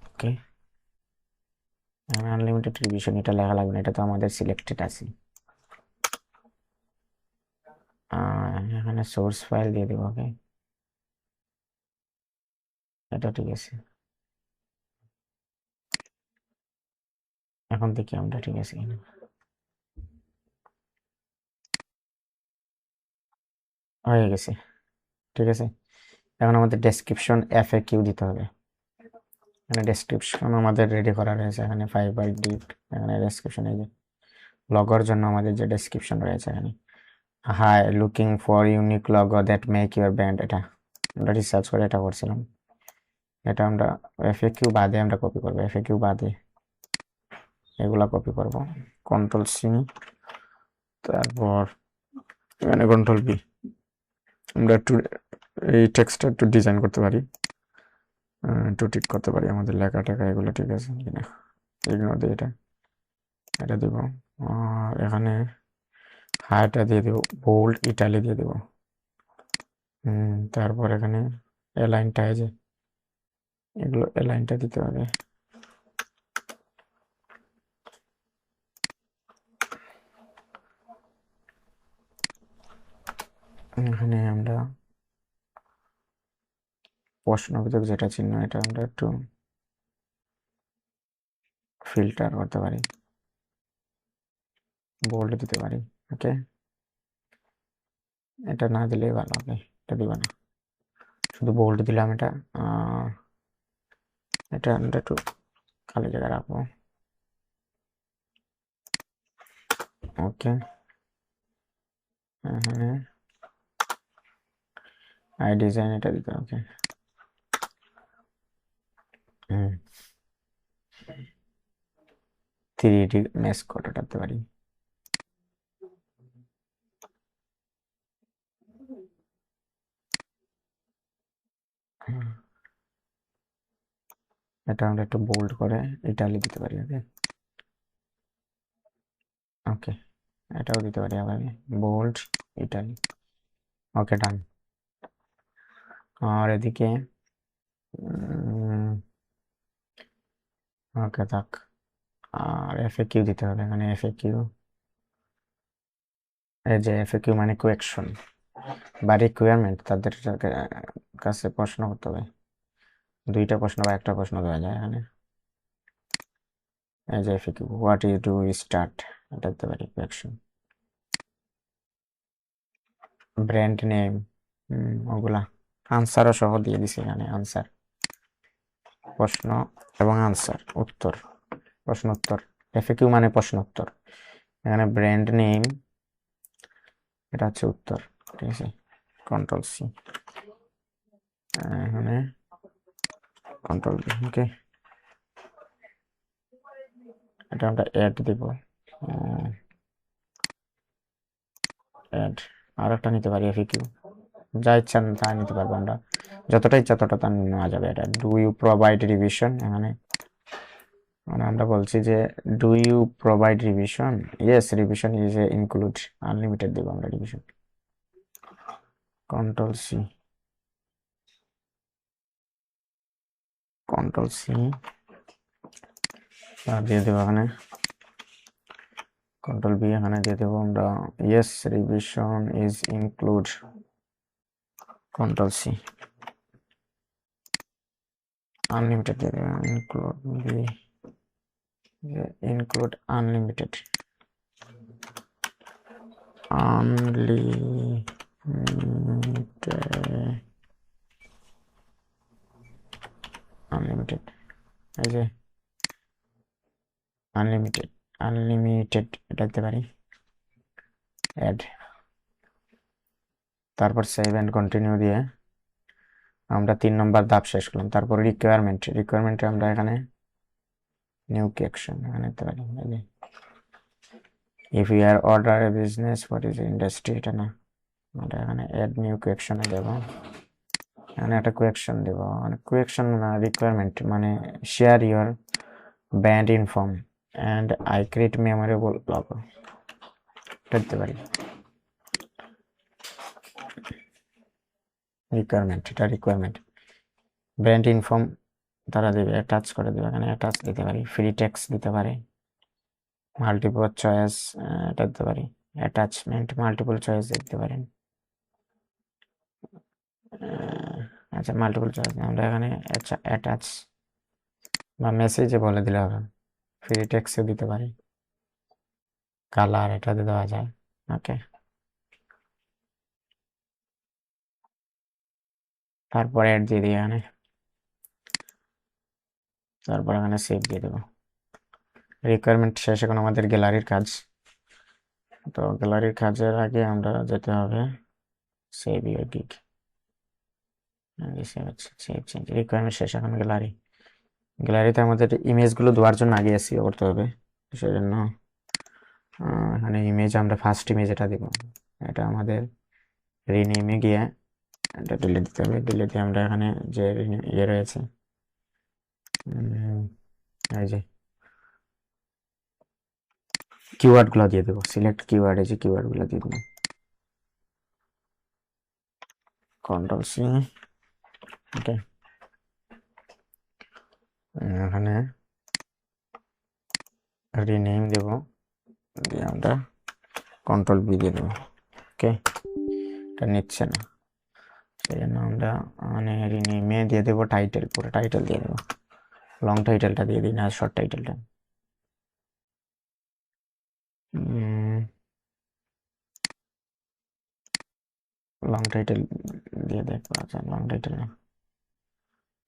ওকে, আনলিমিটেড রিভিশন এটা লেখা লাগবে না, এটা তো আমাদের সিলেক্টেড আছে। এখানে সোর্স ফাইল দিয়ে দেবো। ওকে, এটা ঠিক আছে। এখন দেখি আমরা ঠিক আছে কিনা। হয়ে গেছে, ঠিক আছে। এখন আমাদের ডেসক্রিপশন FAQ দিতে হবে। এখানে ডেসক্রিপশন আমাদের রেডি করা রয়েছে, এখানে ফাইবার ডিপ, এখানে ডেসক্রিপশন, এই যে লগোর জন্য আমাদের যে ডেসক্রিপশন রয়েছে এখানে, hi looking for unique logo that make your brand, এটা আমরা রিসার্চ করে এটা করছিলাম। এটা আমরা FAQ বাদে আমরা কপি করবো, FAQ বাদে এগুলা কপি করব। Ctrl+C, তারপর এখানে Ctrl+V। আমরা একটু এই টেক্সটটা একটু ডিজাইন করতে পারি, একটু ঠিক করতে পারি আমাদের লেখা টেখা এগুলো ঠিক আছে কিনা। ইগনোর দিয়ে এটা দেব। আর এখানে হাইটা দিয়ে দেবো, বোল্ড ইটালি দিয়ে দেবো। তারপর এখানে এলাইনটা, এই যে এগুলো এলাইনটা দিতে হবে। এখানে আমরা প্রশ্নবোধক যেটা চিহ্ন এটা আমরা একটু ফিল্টার করতে পারি, বোল্ড দিতে পারি। ওকে, এটা না দিলেই ভালো হবে, এটা দিব না, শুধু বোল্ড দিলাম। এটা আমরা একটু খালি জায়গা রাখবো। ওকে, এখানে আই ডিজাইন এটা দিতে। ওকে, হুম, 3D মেসকট এটা দিতে পারি। এটা আমরা একটু বোল্ড করে ইটালি দিতে পারি। ওকে, ওকে, এটাও দিতে পারি আবার বোল্ড ইটালি। ওকে, ডান। আর এদিকে ওকে থাক। আর এফএকিউ দিতে হবে, মানে এফএকিউ, এই যে এফএকিউ মানে কোয়েকশন বা রিকোয়ারমেন্ট, তাদের কাছে প্রশ্ন করতে হবে। 2টা প্রশ্ন বা একটা প্রশ্ন দেওয়া যায় এখানে। এই যে FAQ, what you do start, এটা দিতে পারি কোয়েকশন। ব্র্যান্ড নেম, ওগুলা আনসারও সহ দিয়ে দিছে এখানে। আনসার, প্রশ্ন এবং আনসার, উত্তর, প্রশ্ন উত্তর। এফএকিউ মানে প্রশ্ন উত্তর। এখানে ব্র্যান্ড নেম, এটা হচ্ছে উত্তর। ঠিক আছে, কন্ট্রোল সি, এখানে কন্ট্রোল বি। ওকে, এটা আমরা অ্যাড দেব। অ্যাড আর একটা নিতে পারি এফএকিউ, যা ইচ্ছা তা নিতে পারবো আমরা, যতটা ইচ্ছা ততটা নেওয়া যাবে। এটা ডু ইউ প্রোভাইড রিভিশন, এখানে মানে আমরা বলছি যে do you provide revision, yes revision is a include, unlimited দেবো আমরা revision. Control C, control C দিয়ে দেবো এখানে। কন্ট্রোল বি এখানে দিয়ে দেবো আমরা, yes revision is include. Control C, unlimited দিয়ে দেবো, include be, include unlimited, unlimited, এই যে আনলিমিটেড, আনলিমিটেড এটা দিতে পারি। অ্যাড, তারপর সেভ অ্যান্ড কন্টিনিউ দিয়ে আমরা 3 নম্বর ধাপ শেষ করলাম। তারপর রিকোয়ারমেন্ট, রিকোয়ারমেন্টে আমরা এখানে নিউ কোয়েকশন এখানে দিতে পারি। If you are order a business what is industry, এটা না, আমরা এখানে অ্যাড নিউ কোয়েকশনে দেবো। এখানে একটা কোয়েকশন দেবো, মানে কোয়েকশন না, রিকোয়ারমেন্ট মানে share your band inform and I create memorable blog, এটা দিতে পারি। রিকোয়ারমেন্ট, এটা রিকোয়ারমেন্ট, ব্র্যান্ড ইনফর্ম তারা দেবে, অ্যাটাচ করে দেবে। এখানে অ্যাটাচ দিতে পারি, ফ্রি টেক্সট দিতে পারি, মাল্টিপল চয়েস এটা দিতে পারি, অ্যাটাচমেন্ট মাল্টিপল চয়েস দিতে পারেন। আচ্ছা, মাল্টিপল চয়েস আমরা এখানে অ্যাটাচ বা মেসেজে বলে দিলে হবে। ফ্রি টেক্সটও দিতে পারি, কালার এটা দেওয়া যায়। ওকে, তারপরে অ্যাড দিয়ে দিই এখানে, তারপর এখানে সেভ দিয়ে দেবো। রিকোয়ারমেন্ট শেষ, এখন আমাদের গ্যালারির কাজ। তো গ্যালারির কাজের আগে আমরা যেতে হবে save your gig, save change. Requirement শেষ, এখন গ্যালারি। গ্যালারিতে আমাদের ইমেজগুলো দেওয়ার জন্য আগে এসইও করতে হবে, সেজন্য এখানে ইমেজ আমরা ফার্স্ট ইমেজ এটা দিব। এটা আমাদের রিনেমে গিয়ে এটা ডিলিট দিতে হবে। ডিলিট দিয়ে আমরা এখানে যে ইয়ে রয়েছে, এই যে কিওয়ার্ডগুলো দিয়ে দেবো। সিলেক্ট কিওয়ার্ড, এই যে কিওয়ার্ডগুলো দিয়ে দেবো। কন্ট্রোল সি, ওকে, এখানে রিনেম দেব, দিয়ে আমরা কন্ট্রোল বি দিয়ে দেবো। ওকে, এটা নিচ্ছে না, সেই জন্য আমরা মানে রিনেমে দিয়ে দেবো টাইটেল, পুরো টাইটেল দিয়ে দেবো, লং টাইটেলটা দিয়ে দিই না শর্ট টাইটেলটা। লং টাইটেল দিয়ে দেখবো, আচ্ছা লং টাইটেল না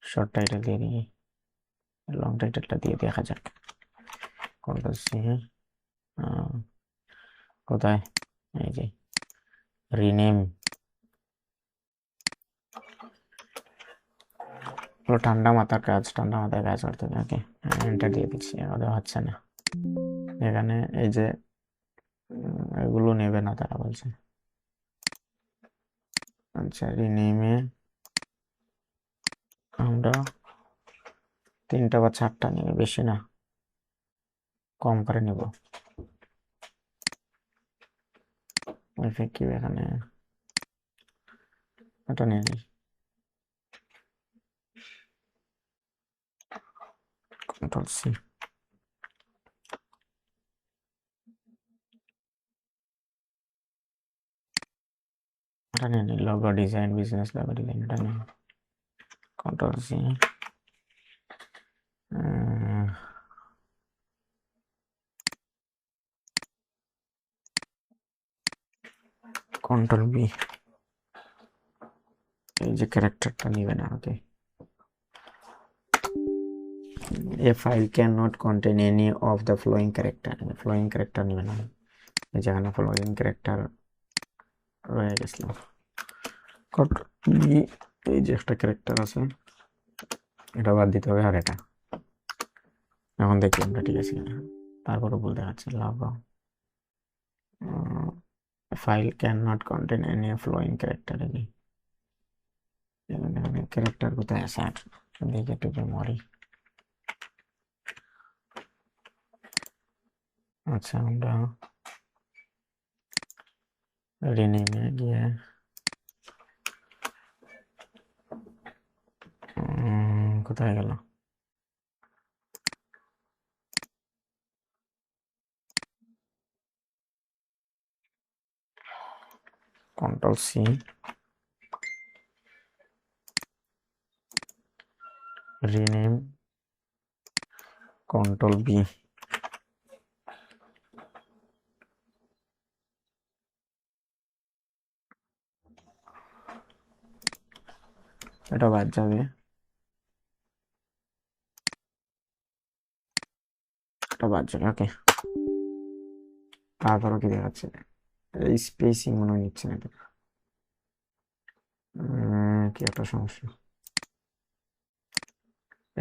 শর্ট টাইটেল দিয়ে দিই, লং টাইটেলটা দিয়ে দেখা যাক। কন্ট্রোল সি, কোথায়, এই যে রিনেম, পুরো ঠান্ডা মাথায় কাজ করতে হবে। ওকে, এন্টার দিয়ে দিচ্ছি, ওদের হচ্ছে না এখানে, এই যে এগুলো নেবে না তারা বলছে। আচ্ছা রিনেমে আমরা 3টা বা 4টা নেবে, বেশি না, কম করে নেব। এফেক্টিভ এখানে এটা নিয়ে নিই, কন্ট্রোল সি, এটা নিয়ে নিই, logo design, business logo design, এটা নিয়ে কন্ট্রোল সি, কন্ট্রোল বি, এই যে ক্যারেক্টারটা নিবে না। ওকে, a file cannot contain any of the following character, flowing character নিবে না, এই যেখানে flowing character রয়ে গেছিল, এই যে একটা ক্যারেক্টার আছে এটা বাদ দিতে হবে, আর এটা এখন দেখি আমরা ঠিক আছে কিনা, তারপরে ভুল দেখাচ্ছে লাভ। File can not contain any flowing character, এখানে ক্যারেক্টার কোথায় আছে, আর দেখি একটু মেমরি। আচ্ছা আমরা রিনেমে গিয়ে কোথায় গেল, control C, rename, control B, এটা বাদ যাবে, এটা বাদ যাবে। ওকে, তারপরও কি দেখাচ্ছে, এই স্পেসিং মনে হয় নিচ্ছে না এটা, কি একটা সমস্যা।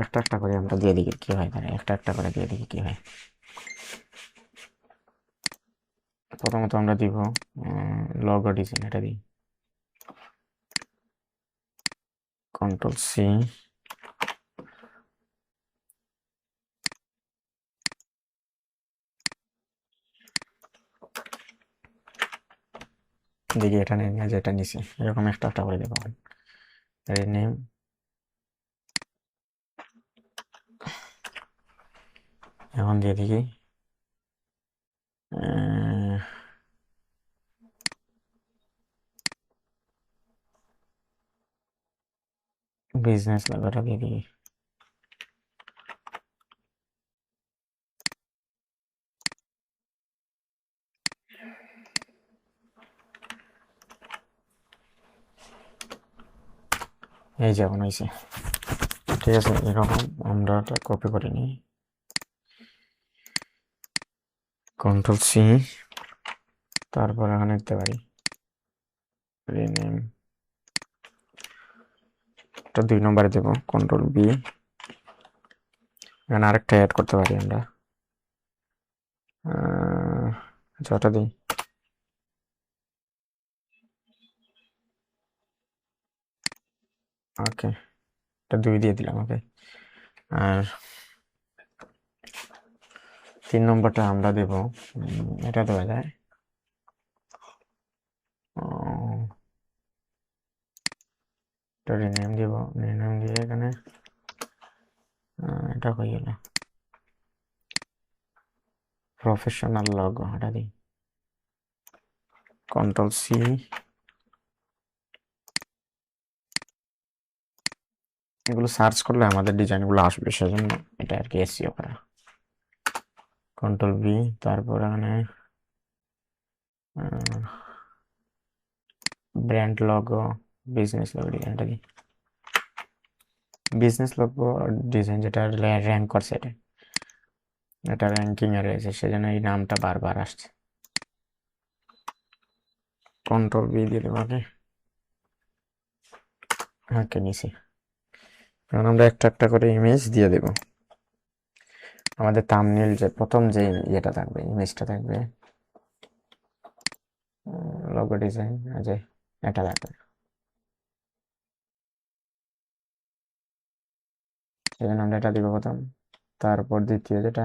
একটা একটা করে আমরা দিয়ে দিই কি হয়, তাহলে একটা একটা করে দিয়ে দিই কি হয়। প্রথমত আমরা দিব লোগো ডিজাইন, এটা দিই কন্ট্রোল সি, দেখি এটা নিয়ে নিয়ে যেটা নিছে, এরকম একটা একটা করে দেবো। রিনেম, এখন দিয়ে দেখি বিজনেস লোগোটা দিয়ে দিই, এই যেমন হয়েছে। ঠিক আছে, এরকম আমরা কপি করে নিই, কন্ট্রোল সি, তারপর এখানে লিখতে পারি রিনেম, এটা 2 নম্বরে দেবো, কন্ট্রোল বি, এখানে আরেকটা অ্যাড করতে পারি আমরা, আচ্ছা ওটা দিই, ওকে এটা 2 দিয়ে দিলাম। ওকে, আর 3 নম্বরটা আমরা দেব, এটা দেওয়া যায়, এটা রিনেম দিব, রিনেম দিয়ে এখানে এটা হয়ে গেল প্রফেশনাল লোগো, এটা দিই কন্ট্রোল সি, এগুলো সার্চ করলে আমাদের ডিজাইনগুলো আসবে, সেজন্য এটা আর কি এসইও করা। কন্ট্রোল V, তারপর এখানে ব্র্যান্ড লগো, বিজনেস লগো ডিজাইনটা দিই। বিজনেস লগো ডিজাইন যেটা র্যাঙ্ক করছে, এটা র্যাঙ্কিং এ রয়েছে, সেজন্য এই নামটা বারবার আসছে। কন্ট্রোল V দিয়ে দেবো আগে। ওকে, নিছি। এখন আমরা একটা একটা করে ইমেজ দিয়ে দেব। আমাদের থাম্বনেইল যে প্রথম যে ইয়েটা থাকবে, ইমেজটা থাকবে, লগো ডিজাইন যে এটা থাকবে, সেজন্য আমরা এটা দিব প্রথম। তারপর দ্বিতীয় যেটা,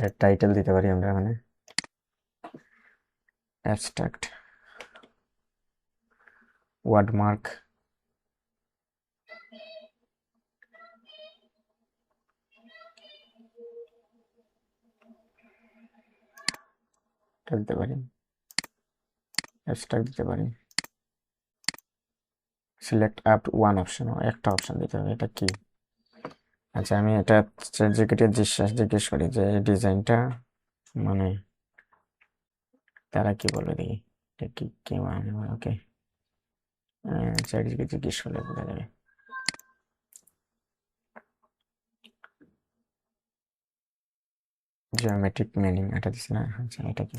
এর টাইটেল দিতে পারি আমরা এখানে অ্যাবস্ট্রাক্ট ওয়ার্ডমার্ক, দিতে পারি অ্যাবস্ট্রাক্ট দিতে পারি। সিলেক্ট আপ ওয়ান অপশন, একটা অপশন দিতে হবে। এটা কি? আচ্ছা, আমি এটা চ্যাটজিপিটি জিজ্ঞেস করি যে এই ডিজাইনটা মানে তারা কি বলবে দেখি, এটা কি কি মানে। ওকে, চ্যাটজিপিটি জিজ্ঞেস করলে বোঝা যাবে। জিওমেট্রিক মিনিং এটা দিচ্ছে না? আচ্ছা, এটা কি?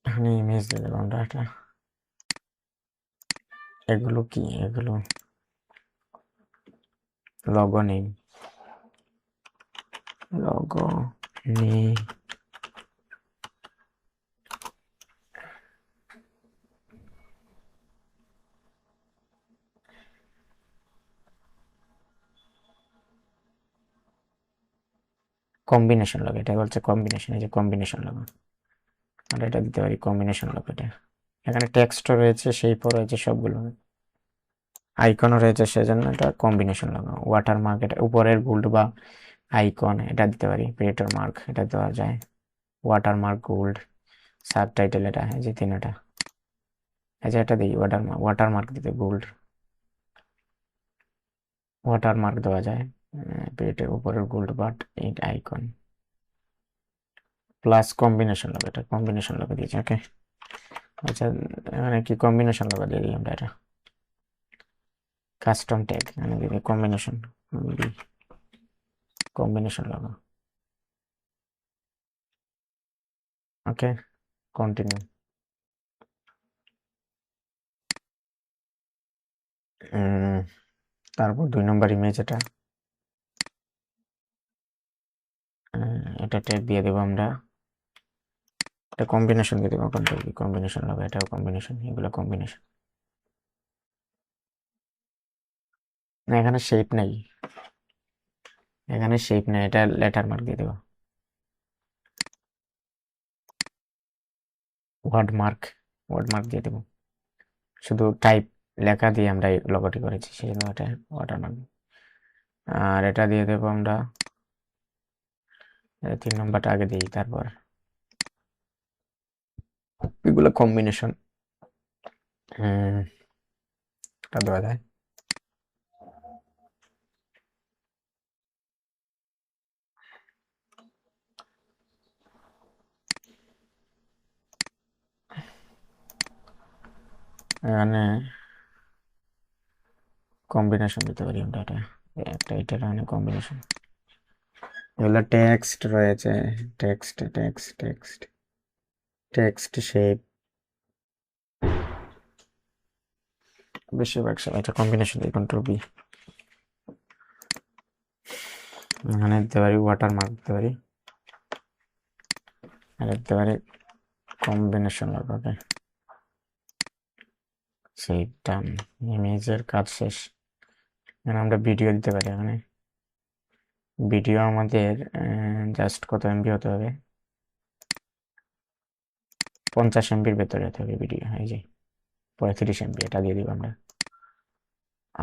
এখানে ইমেজ দিয়ে দেবো আমরা এটা। এগুলো কি? এগুলো লগো নেই, লগো নেই। কম্বিনেশন লগো, এটা বলছে কম্বিনেশন, এই যে কম্বিনেশন লগো, আমরা এটা দিতে পারি কম্বিনেশন লগো। এটা এখানে টেক্সটও রয়েছে, শেপও রয়েছে, সবগুলো আইকনও রয়েছে, সেজন্য এটা কম্বিনেশন লগো। ওয়াটারমার্ক, এটা উপরের গোল্ড বা আইকন, এটা দিতে পারি। ক্রিয়েটর মার্ক, এটা দেওয়া যায়। ওয়াটারমার্ক গোল্ড, সাবটাইটেল, এটা এই যে তিনটা। আচ্ছা, এটা দিই ওয়াটারমার্ক দিতে গোল্ড, ওয়াটারমার্ক দেওয়া যায়। পেটের উপরের গোল্ড বাট এই আইকন প্লাস কম্বিনেশন লগো, এটা কম্বিনেশন লগো দিয়েছি। ওকে, আচ্ছা, মানে কি কম্বিনেশন লগো দিয়ে দিই আমরা এটা। কাস্টম ট্যাগ মানে দিই কম্বিনেশন, কম্বিনেশন লগো। ওকে, কন্টিনিউ। তারপর 2 নম্বর ইমেজ, এটা ট্যাগ দিয়ে দেবো আমরা। এটা কম্বিনেশন দিয়ে দেবো, কম্বিনেশন লগো, এটাও কম্বিনেশন, এগুলো কম্বিনেশন। না, এখানে শেপ নেই, এখানে শেপ নেই, এটা লেটার মার্ক দিয়ে দেবো। ওয়ার্ড মার্ক দিয়ে দেবো। শুধু টাইপ লেখা দিয়ে আমরা এই লগোটি করেছি, সেই জন্য এটা ওয়াটারমার্ক। আর এটা দিয়ে দেবো আমরা 3 নম্বরটা আগে দিই, তারপর এগুলো কম্বিনেশন এটা দেওয়া যায়। এখানে কম্বিনেশন দিতে পারি আমরা, এটা এখানে কম্বিনেশন। এগুলো টেক্সট রয়েছে, টেক্সট শেপ, বেশিরভাগ সময় এটা কম্বিনেশন দিই। কন্ট্রোল বি, এখানে দিতে পারি ওয়াটারমার্ক দিতে পারি, আর দিতে পারি কম্বিনেশন লাগবে। সেই ডান, ইমেজের কাজ শেষ। এখানে আমরা ভিডিও দিতে পারি। এখানে ভিডিও আমাদের জাস্ট কত এমবি হতে হবে? 50 এমবির ভেতরে হতে হবে ভিডিও। এই যে 35 এমবি, এটা দিয়ে দিব আমরা।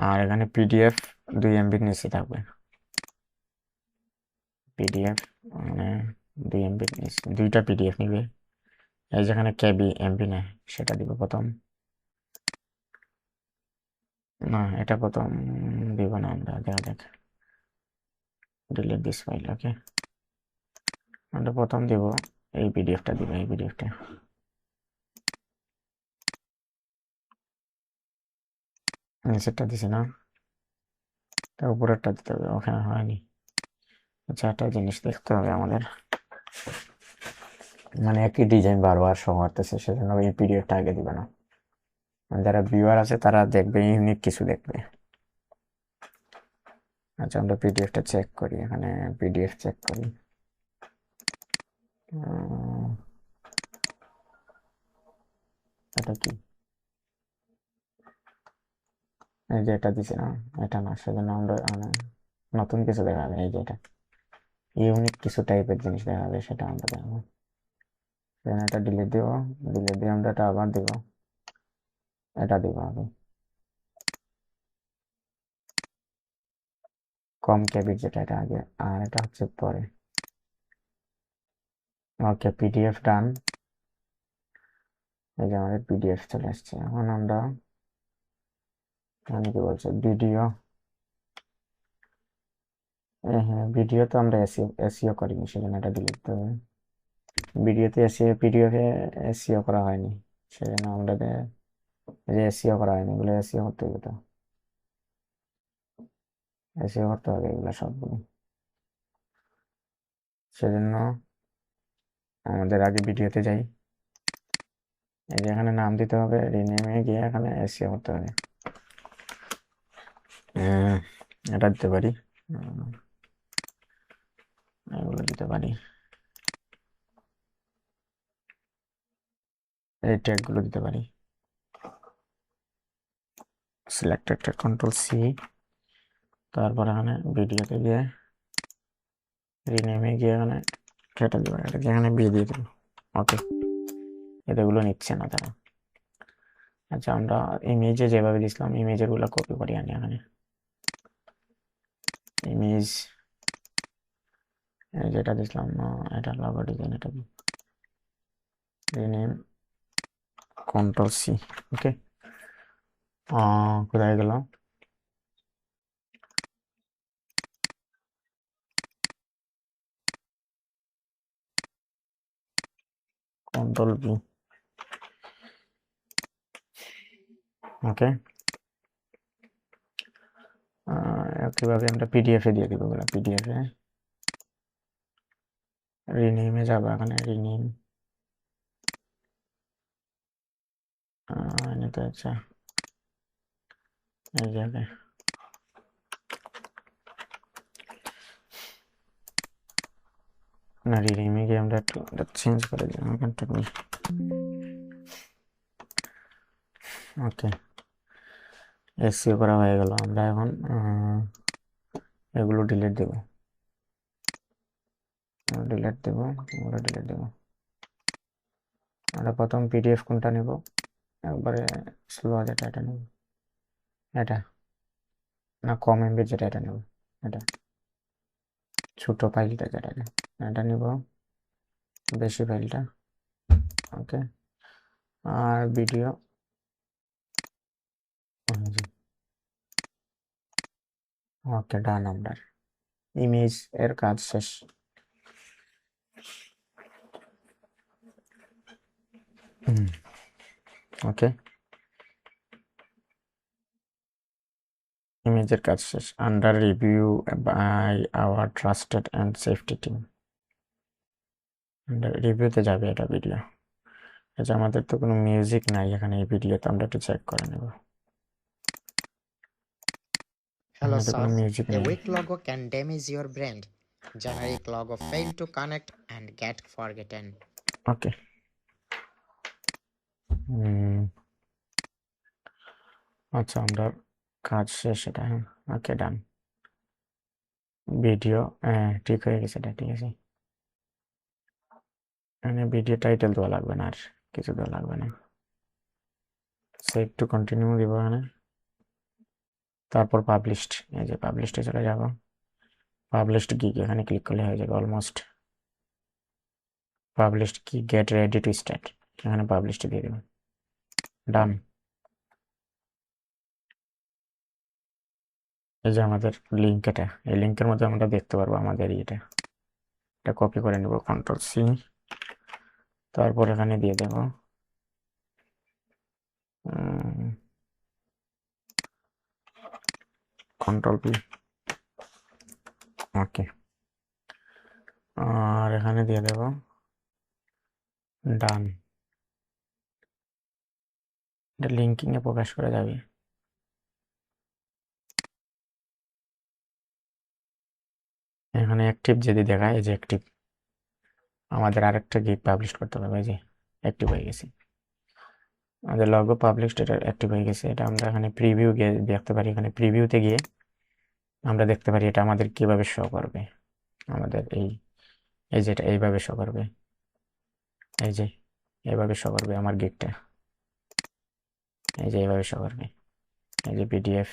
আর এখানে পিডিএফ 2 এমবির নিচে থাকবে। পিডিএফ মানে 2 এমবির নিচে, 2টা পিডিএফ নিবে, এই যেখানে কেবি এমবি নেয় সেটা দিব প্রথম। না, এটা প্রথম দিব না, আমরা দেখা যাক। ডিলিট দিস ফাইল, ওকে। আমরা প্রথম দিব এই পিডিএফটা, দিব এই পিডিএফটা। নিচেরটা দিছে না, তার উপরেরটা দিতে হবে, ওখানে হয়নি। আচ্ছা, একটা জিনিস দেখতে হবে আমাদের, মানে একই ডিজাইন বারবার শো করতেছে, সেজন্য এই পিডিএফটা আগে দিবে না। যারা ভিউয়ার আছে তারা দেখবে, ইউনিক কিছু দেখবে। আচ্ছা, আমরা পিডিএফটা চেক করি, এখানে পিডিএফ চেক করি। এটা কি, এই যে এটা দিছে না, এটা না, সেজন্য আমরা নতুন কিছু দেখাবে, এই যে এটা ইউনিক কিছু টাইপের জিনিস দেখাবে, সেটা আমরা দেখাবো। সেজন্য এটা ডিলিট দিব, ডিলিট দিয়ে আমরা এটা আবার দিব, এটা দিব আগে, কম কেবির যেটা, এটা আগে, আর এটা হচ্ছে পরে। ওকে, পিডিএফ ডান। এই যে আমাদের পিডিএফ চলে আসছে। এখন আমরা, মানে কি বলছে, ভিডিও, হ্যাঁ ভিডিও তো আমরা এসিও করিনি, সেজন্য এটা ডিলিট দেবো। ভিডিওতে এসিও, পিডিএফে এসিও করা হয়নি, সেজন্য আমরা এই যে এসিও করা হয়নি, এগুলো এসিও করতে হবে, তো এসিও করতে হবে এগুলো সবগুলো। সেজন্য আমাদের আগে ভিডিওতে যাই, এই যে এখানে নাম দিতে হবে, রিনেমে গিয়ে এখানে এসিও করতে হবে। এটা দিতে পারি, এগুলো দিতে পারি, এই ট্যাগগুলো দিতে পারি। সিলেক্টেড, কন্ট্রোল সি, তারপর এখানে ভিডিওতে গিয়ে রিনেমে গিয়ে এখানে কেটে দেবো, এটাকে এখানে বিয়ে দিয়ে দেবো। ওকে, এগুলো নিচ্ছে না তারা। আচ্ছা, আমরা ইমেজে যেভাবে দিছিলাম, ইমেজের গুলো কপি করি আনি এখানে। ইমেজ যেটা দিছিলাম, এটা লগো ডিজাইন, এটা রিনেম, কন্ট্রোল সি, ওকে। কোথায় গেল, কন্ট্রোল বি, ওকে। কিভাবে আমরা পিডিএফ এ দিয়ে দিব, পিডিএফ এ রিনেমে যাবো, এখানে রিনেম নিতে হচ্ছে এই জায়গায়, না রিনেমে গিয়ে আমরা একটু চেঞ্জ করে দিই এখানটা। ওকে, এসিও করা হয়ে গেল। আমরা এখন এগুলো ডিলিট দেব, ডিলিট দেব, এগুলো ডিলিট দেব। আমরা প্রথম পিডিএফ কোনটা নেব, একবারে স্লো যেটা, এটা নেব, এটা না, কম এমবি যেটা, এটা নেব, এটা ছোট ফাইলটা যেটা, এটা নিব, বেশি ফাইলটা, ওকে। আর ভিডিও, ওকে ডান। আমরা ইমেজ এর কাজ শেষ। ওকে, ইমেজের কাজ শেষ। Under review by our trusted and safety team, রিভিউতে যাবে এটা ভিডিও। আচ্ছা, আমাদের তো কোনো মিউজিক নাই এখানে এই ভিডিওতে, আমরা একটু চেক করে নেব।
Hello,
আমাদের কোনো
sir.
মিউজিক
A
নেই।
weak logo can damage your brand. Generic logo fail to connect and get forgotten.
ওকে, আচ্ছা, আমরা কাজ শেষ এটা, হ্যাঁ, ওকে ডান। ভিডিও, হ্যাঁ ঠিক হয়ে গেছে, এটা ঠিক আছে। এখানে ভিডিও টাইটেল দেওয়া লাগবে না, আর কিছু দেওয়া লাগবে না। সেভ টু কন্টিনিউ দিব এখানে, তারপর পাবলিশড, এই যে পাবলিশডে চলে যাব, পাবলিশড গিগ এখানে ক্লিক করলে হয়ে যাবে অলমোস্ট। পাবলিশড কি, গেট রেডি টু স্টার্ট, এখানে পাবলিশটা দিয়ে দেবেন, ডান। এই যে আমাদের লিঙ্ক, এটা এই লিঙ্কের মধ্যে আমরা দেখতে পারবো আমাদের এটা কপি করে নেব, Ctrl+C, তারপর এখানে দিয়ে দেব Ctrl+V, ওকে। আর এখানে দিয়ে দেব ডান। এটা লিঙ্কিং এ প্রকাশ করে যাবে। এখানে অ্যাক্টিভ যদি দেখায়, এই যে অ্যাক্টিভ, আমাদের আরেকটা গিগ পাবলিশ করতে হবে, এই যে অ্যাক্টিভ হয়ে গেছে আমাদের লগো পাবলিশড, এটা অ্যাক্টিভ হয়ে গেছে। এটা আমরা এখানে প্রিভিউ গিয়ে দেখতে পারি, এখানে প্রিভিউতে গিয়ে আমরা দেখতে পারি এটা আমাদের কিভাবে শো করবে। আমাদের এই যে এটা এইভাবে শো করবে, এই যে এইভাবে শো করবে আমার গিগটা, এই যে এইভাবে শো করবে, এই যে পিডিএফ।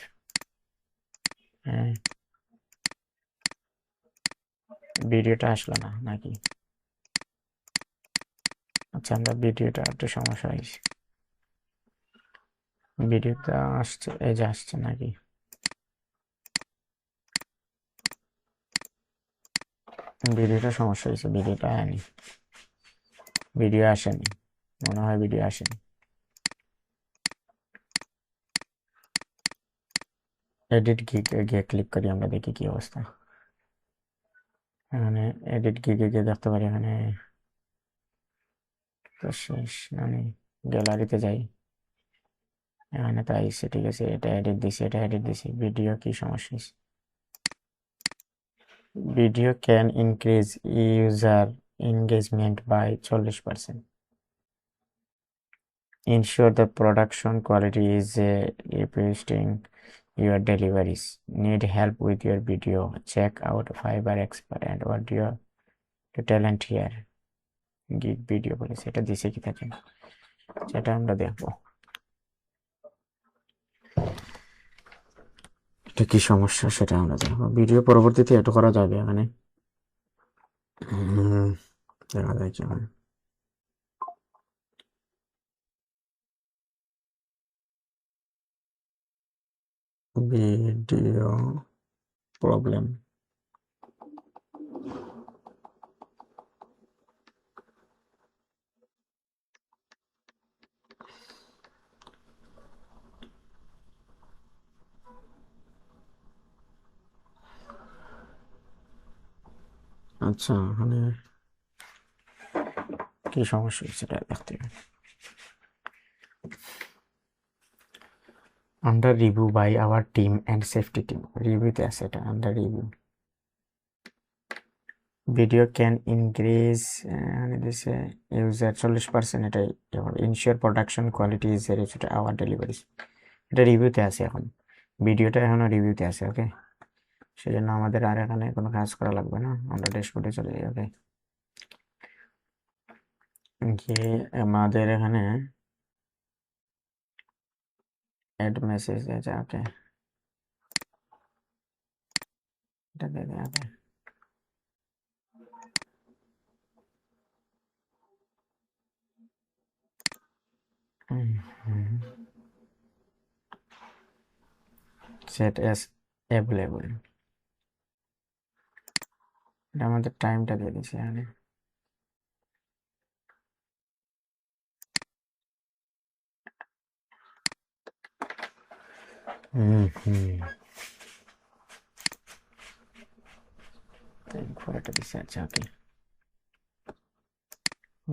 হ্যাঁ, ভিডিওটা আসলো না নাকি? আচ্ছা, আমরা ভিডিওটা একটু সমস্যা হয়েছে, ভিডিওটা আসছে, এই যে আসছে নাকি? ভিডিওটা সমস্যা হয়েছে, ভিডিওটা আয়নি, ভিডিও আসেনি, মনে হয় ভিডিও আসেনি। এডিট গিয়ে ক্লিক করি, আমরা দেখি কি অবস্থা। এখানে এডিট গিগে গিয়ে দেখতে পারি, এখানে তো শেষ, মানে গ্যালারিতে যাই, এখানে তো আইসে, ঠিক আছে, এটা এডিট দিছি, এটা এডিট দিছি। ভিডিও কি সমস্যা হয়েছে? Video can increase user engagement by 40%. Ensure the production quality is representing your deliveries. Need help with your video? Check out Fiverr Expert and audio to talent here. Gig video বলেছে, এটা দিছে কি থাকে, সেটা আমরা দেখবো এটা কি সমস্যা, সেটা আমরা দেখবো। ভিডিও পরবর্তীতে এড করা যাবে এখানে, দেখা যায় কি হয়। ভিডিও প্রবলেম, আচ্ছা এখানে কি সমস্যা হচ্ছে সেটা দেখতে হবে। Under review by our team and safety team, রিভিউতে আছে এটা, under review. Video can increase, মানে দিছে ইউজার 40%, এটাই। Ensure production quality is reached our deliveries, এটা রিভিউতে আছে এখন, ভিডিওটা এখনো রিভিউতে আছে, ওকে। সেজন্য আমাদের আর এখানে কোনো কাজ করা লাগবে না, আমরা ড্যাশবোর্ডে চলে যাই, ওকে। গিয়ে আমাদের এখানে অ্যাড মেসেজ আছে, ওকে, এটা দিয়ে দেয়, ওকে। সেট এস অ্যাভেলেবল, এটা আমাদের টাইমটা দিয়ে দিচ্ছে এখানে। এটা দিচ্ছে, আচ্ছা, ওকে।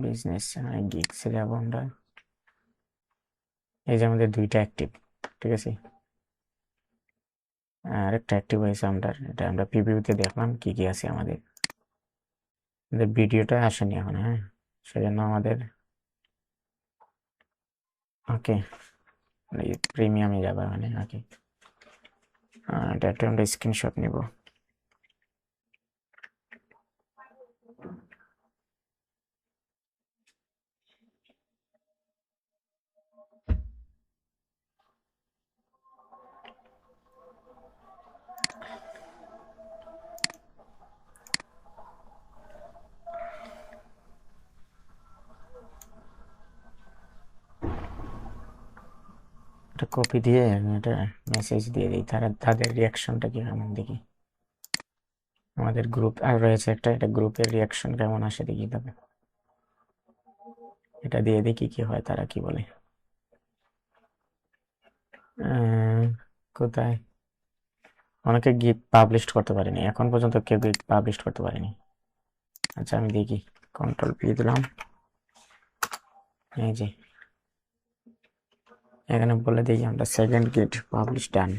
বিজনেস গিগসে যাবো আমরা, এই যে আমাদের দুইটা অ্যাক্টিভ, ঠিক আছে, আরেকটা অ্যাক্টিভ হয়েছে আমরা, এটা আমরা প্রিভিউতে দেখলাম কি কি আছে আমাদের। ভিডিওটা আসেনি এখন, হ্যাঁ, সেজন্য আমাদের, ওকে, প্রিমিয়ামে যাবো এখানে, ওকে। এটা একটা আমরা স্ক্রিনশট নিব, কপি দিয়ে আমি এটা মেসেজ দিয়ে দিই, তাদের রিয়াকশনটা কি কেমন দেখি। আমাদের গ্রুপ আর রয়েছে একটা, এটা গ্রুপের রিয়াকশন কেমন আসে দেখি তবে। এটা দিয়ে দেখি কি হয়, তারা কি বলে। কোথায় অনেকে গিগ পাবলিশ করতে পারেনি এখন পর্যন্ত, কেউ গিগ পাবলিশ করতে পারেনি। আচ্ছা আমি দেখি, কন্ট্রোল পি দিলাম, এই যে এখানে বলে দিই আমরা সেকেন্ড গিগ পাবলিশ ডান।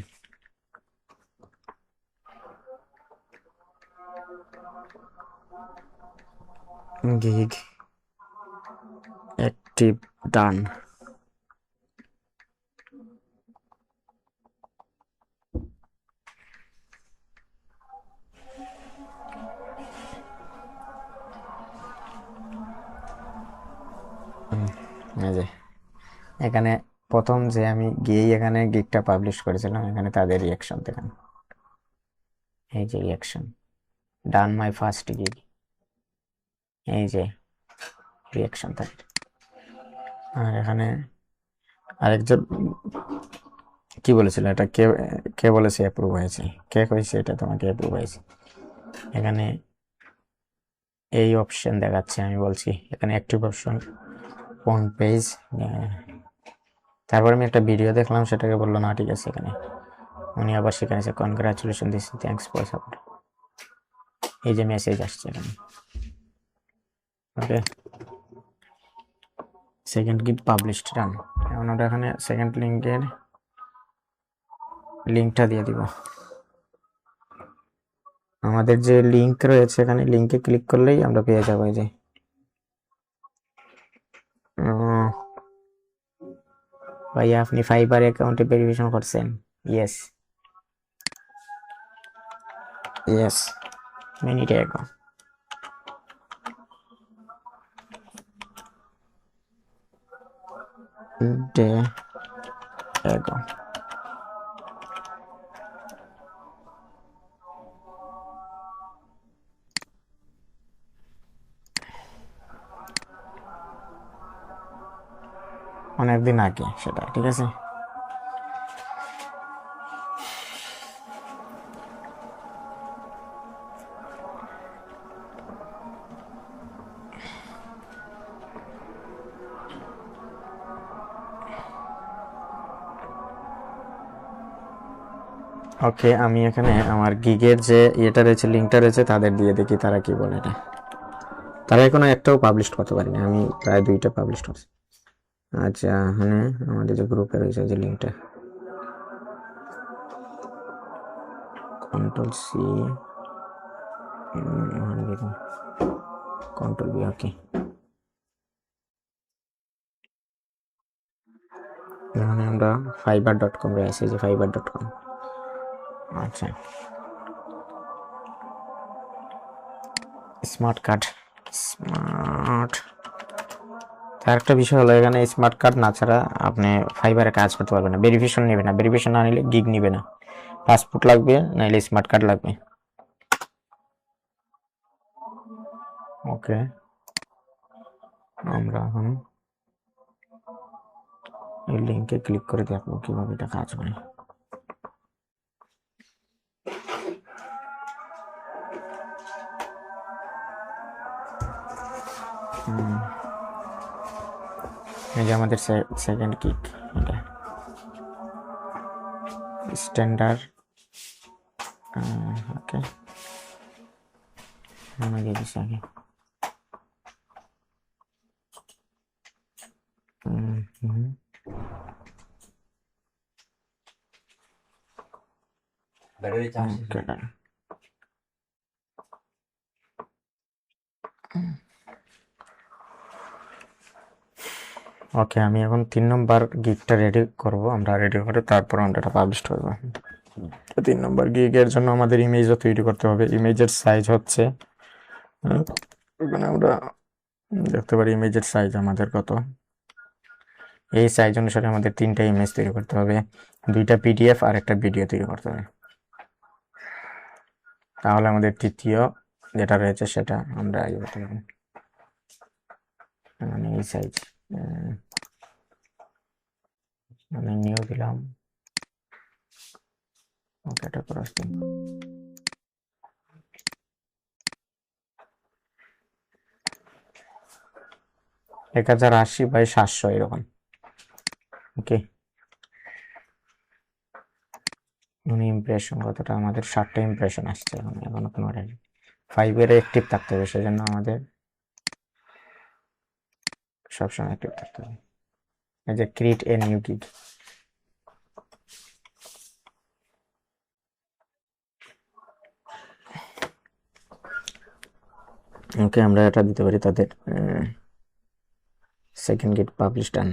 গিগ অ্যাক্টিভ ডান। এই যে এখানে প্রথম যে আমি গিয়েই এখানে গিগটা পাবলিশ করেছিলাম, এখানে তাদের রিয়াকশন দেখেন, এই যে reaction, done my first gig, এই যে রিয়াকশন তাদের। আর এখানে আরেকজন কি বলেছিল, এটা কে কে বলেছে অ্যাপ্রুভ হয়েছে, কে কইছে এটা তোমাকে অ্যাপ্রুভ হয়েছে। এখানে এই অপশন দেখাচ্ছে, আমি বলছি এখানে অ্যাক্টিভ অপশন কোন পেজ। তারপর আমি একটা ভিডিও দেখলাম, সেটাকে বললো না ঠিক আছে, এখানে উনি আবার সেখানে কনগ্রাচুলেশন দিচ্ছি, থ্যাঙ্কস ফর সাপোর্ট, এই যে মেসেজ আসছে এখানে। ওকে, সেকেন্ড গিগ পাবলিশড ডান। এখন আমরা এখানে সেকেন্ড লিঙ্কের লিঙ্কটা দিয়ে দিব। আমাদের যে লিঙ্ক রয়েছে এখানে, লিঙ্কে ক্লিক করলেই আমরা পেয়ে যাবো। এই যে ভাইয়া আপনি ফাইবার অ্যাকাউন্টে ভেরিফিকেশন করছেন? Yes yes, minute ago. Day ago. অনেকদিন আগে সেটা, ঠিক আছে। ওকে, আমি এখানে আমার গিগের যে ইয়েটা রয়েছে, লিঙ্কটা রয়েছে, তাদের দিয়ে দেখি তারা কি বলে। এটা তারা এখনো একটাও পাবলিশ করতে পারিনি, আমি প্রায় 2টা পাবলিশ করছি। আচ্ছা, এখানে আমাদের যে গ্রুপে রয়েছে যে লিঙ্কটা, কন্ট্রোল সি, কন্ট্রোল বি। ওকে, এখানে আমরা fiverr.com এ আছি, যে fiverr.com। আচ্ছা, স্মার্ট কার্ড, স্মার্ট। তার একটা বিষয় হলো, এখানে স্মার্ট কার্ড না ছাড়া আপনি ফাইবারে কাজ করতে পারবেন না, ভেরিফিকেশন নেবে না, ভেরিফিকেশন না নিলে গিগ নিবে না। পাসপোর্ট লাগবে, নাইলে স্মার্ট কার্ড লাগবে। ওকে, আমরা এখন এই লিঙ্কে ক্লিক করে দেখবো কিভাবে এটা কাজ করে। এই যে আমাদের সেকেন্ড কিক, এটা স্ট্যান্ডার্ড। ওকে, আমি দিয়ে দিচ্ছি আগে। ওকে, আমি এখন 3 নম্বর গিগটা রেডি করব, আমরা রেডি করে তারপর আমরা এটা পাবলিশ করবো। 3 নম্বর গিগের জন্য আমাদের ইমেজও তৈরি করতে হবে। ইমেজের সাইজ হচ্ছে, এখানে আমরা দেখতে পারি ইমেজের সাইজ আমাদের কত। এই সাইজ অনুসারে আমাদের 3টা ইমেজ তৈরি করতে হবে, 2টা পিডিএফ আর একটা ভিডিও তৈরি করতে হবে। তাহলে আমাদের তৃতীয় যেটা রয়েছে সেটা আমরা ইয়ে করতে পারবো। মানে এই সাইজ, আমি নিউ দিলাম, ওকে এটা ক্রস দিন। 1080/700 এরকম। ওকে, ইমপ্রেশন কতটা? আমাদের 7টা ইমপ্রেশন আসছে এখনো কোনো 5 অ্যাক্টিভ থাকতে হবে, সেজন্য আমাদের সবসময় অ্যাক্টিভ থাকতে হবে। এই যে ক্রিয়েট এ নিউ গিগ, ওকে আমরা এটা দিতে পারি তাদের সেকেন্ড গিগ পাবলিশ ডান।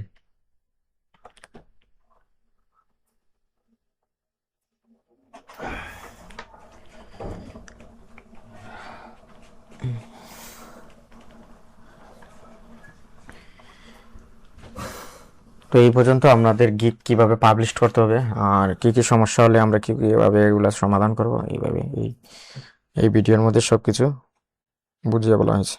তো এই পর্যন্ত আমাদের গিগ কিভাবে পাবলিশ করতে হবে আর কি কি সমস্যা হলে আমরা কিভাবে এগুলো সমাধান করব, এইভাবে এই ভিডিওর মধ্যে সবকিছু বুঝিয়ে বলা হয়েছে।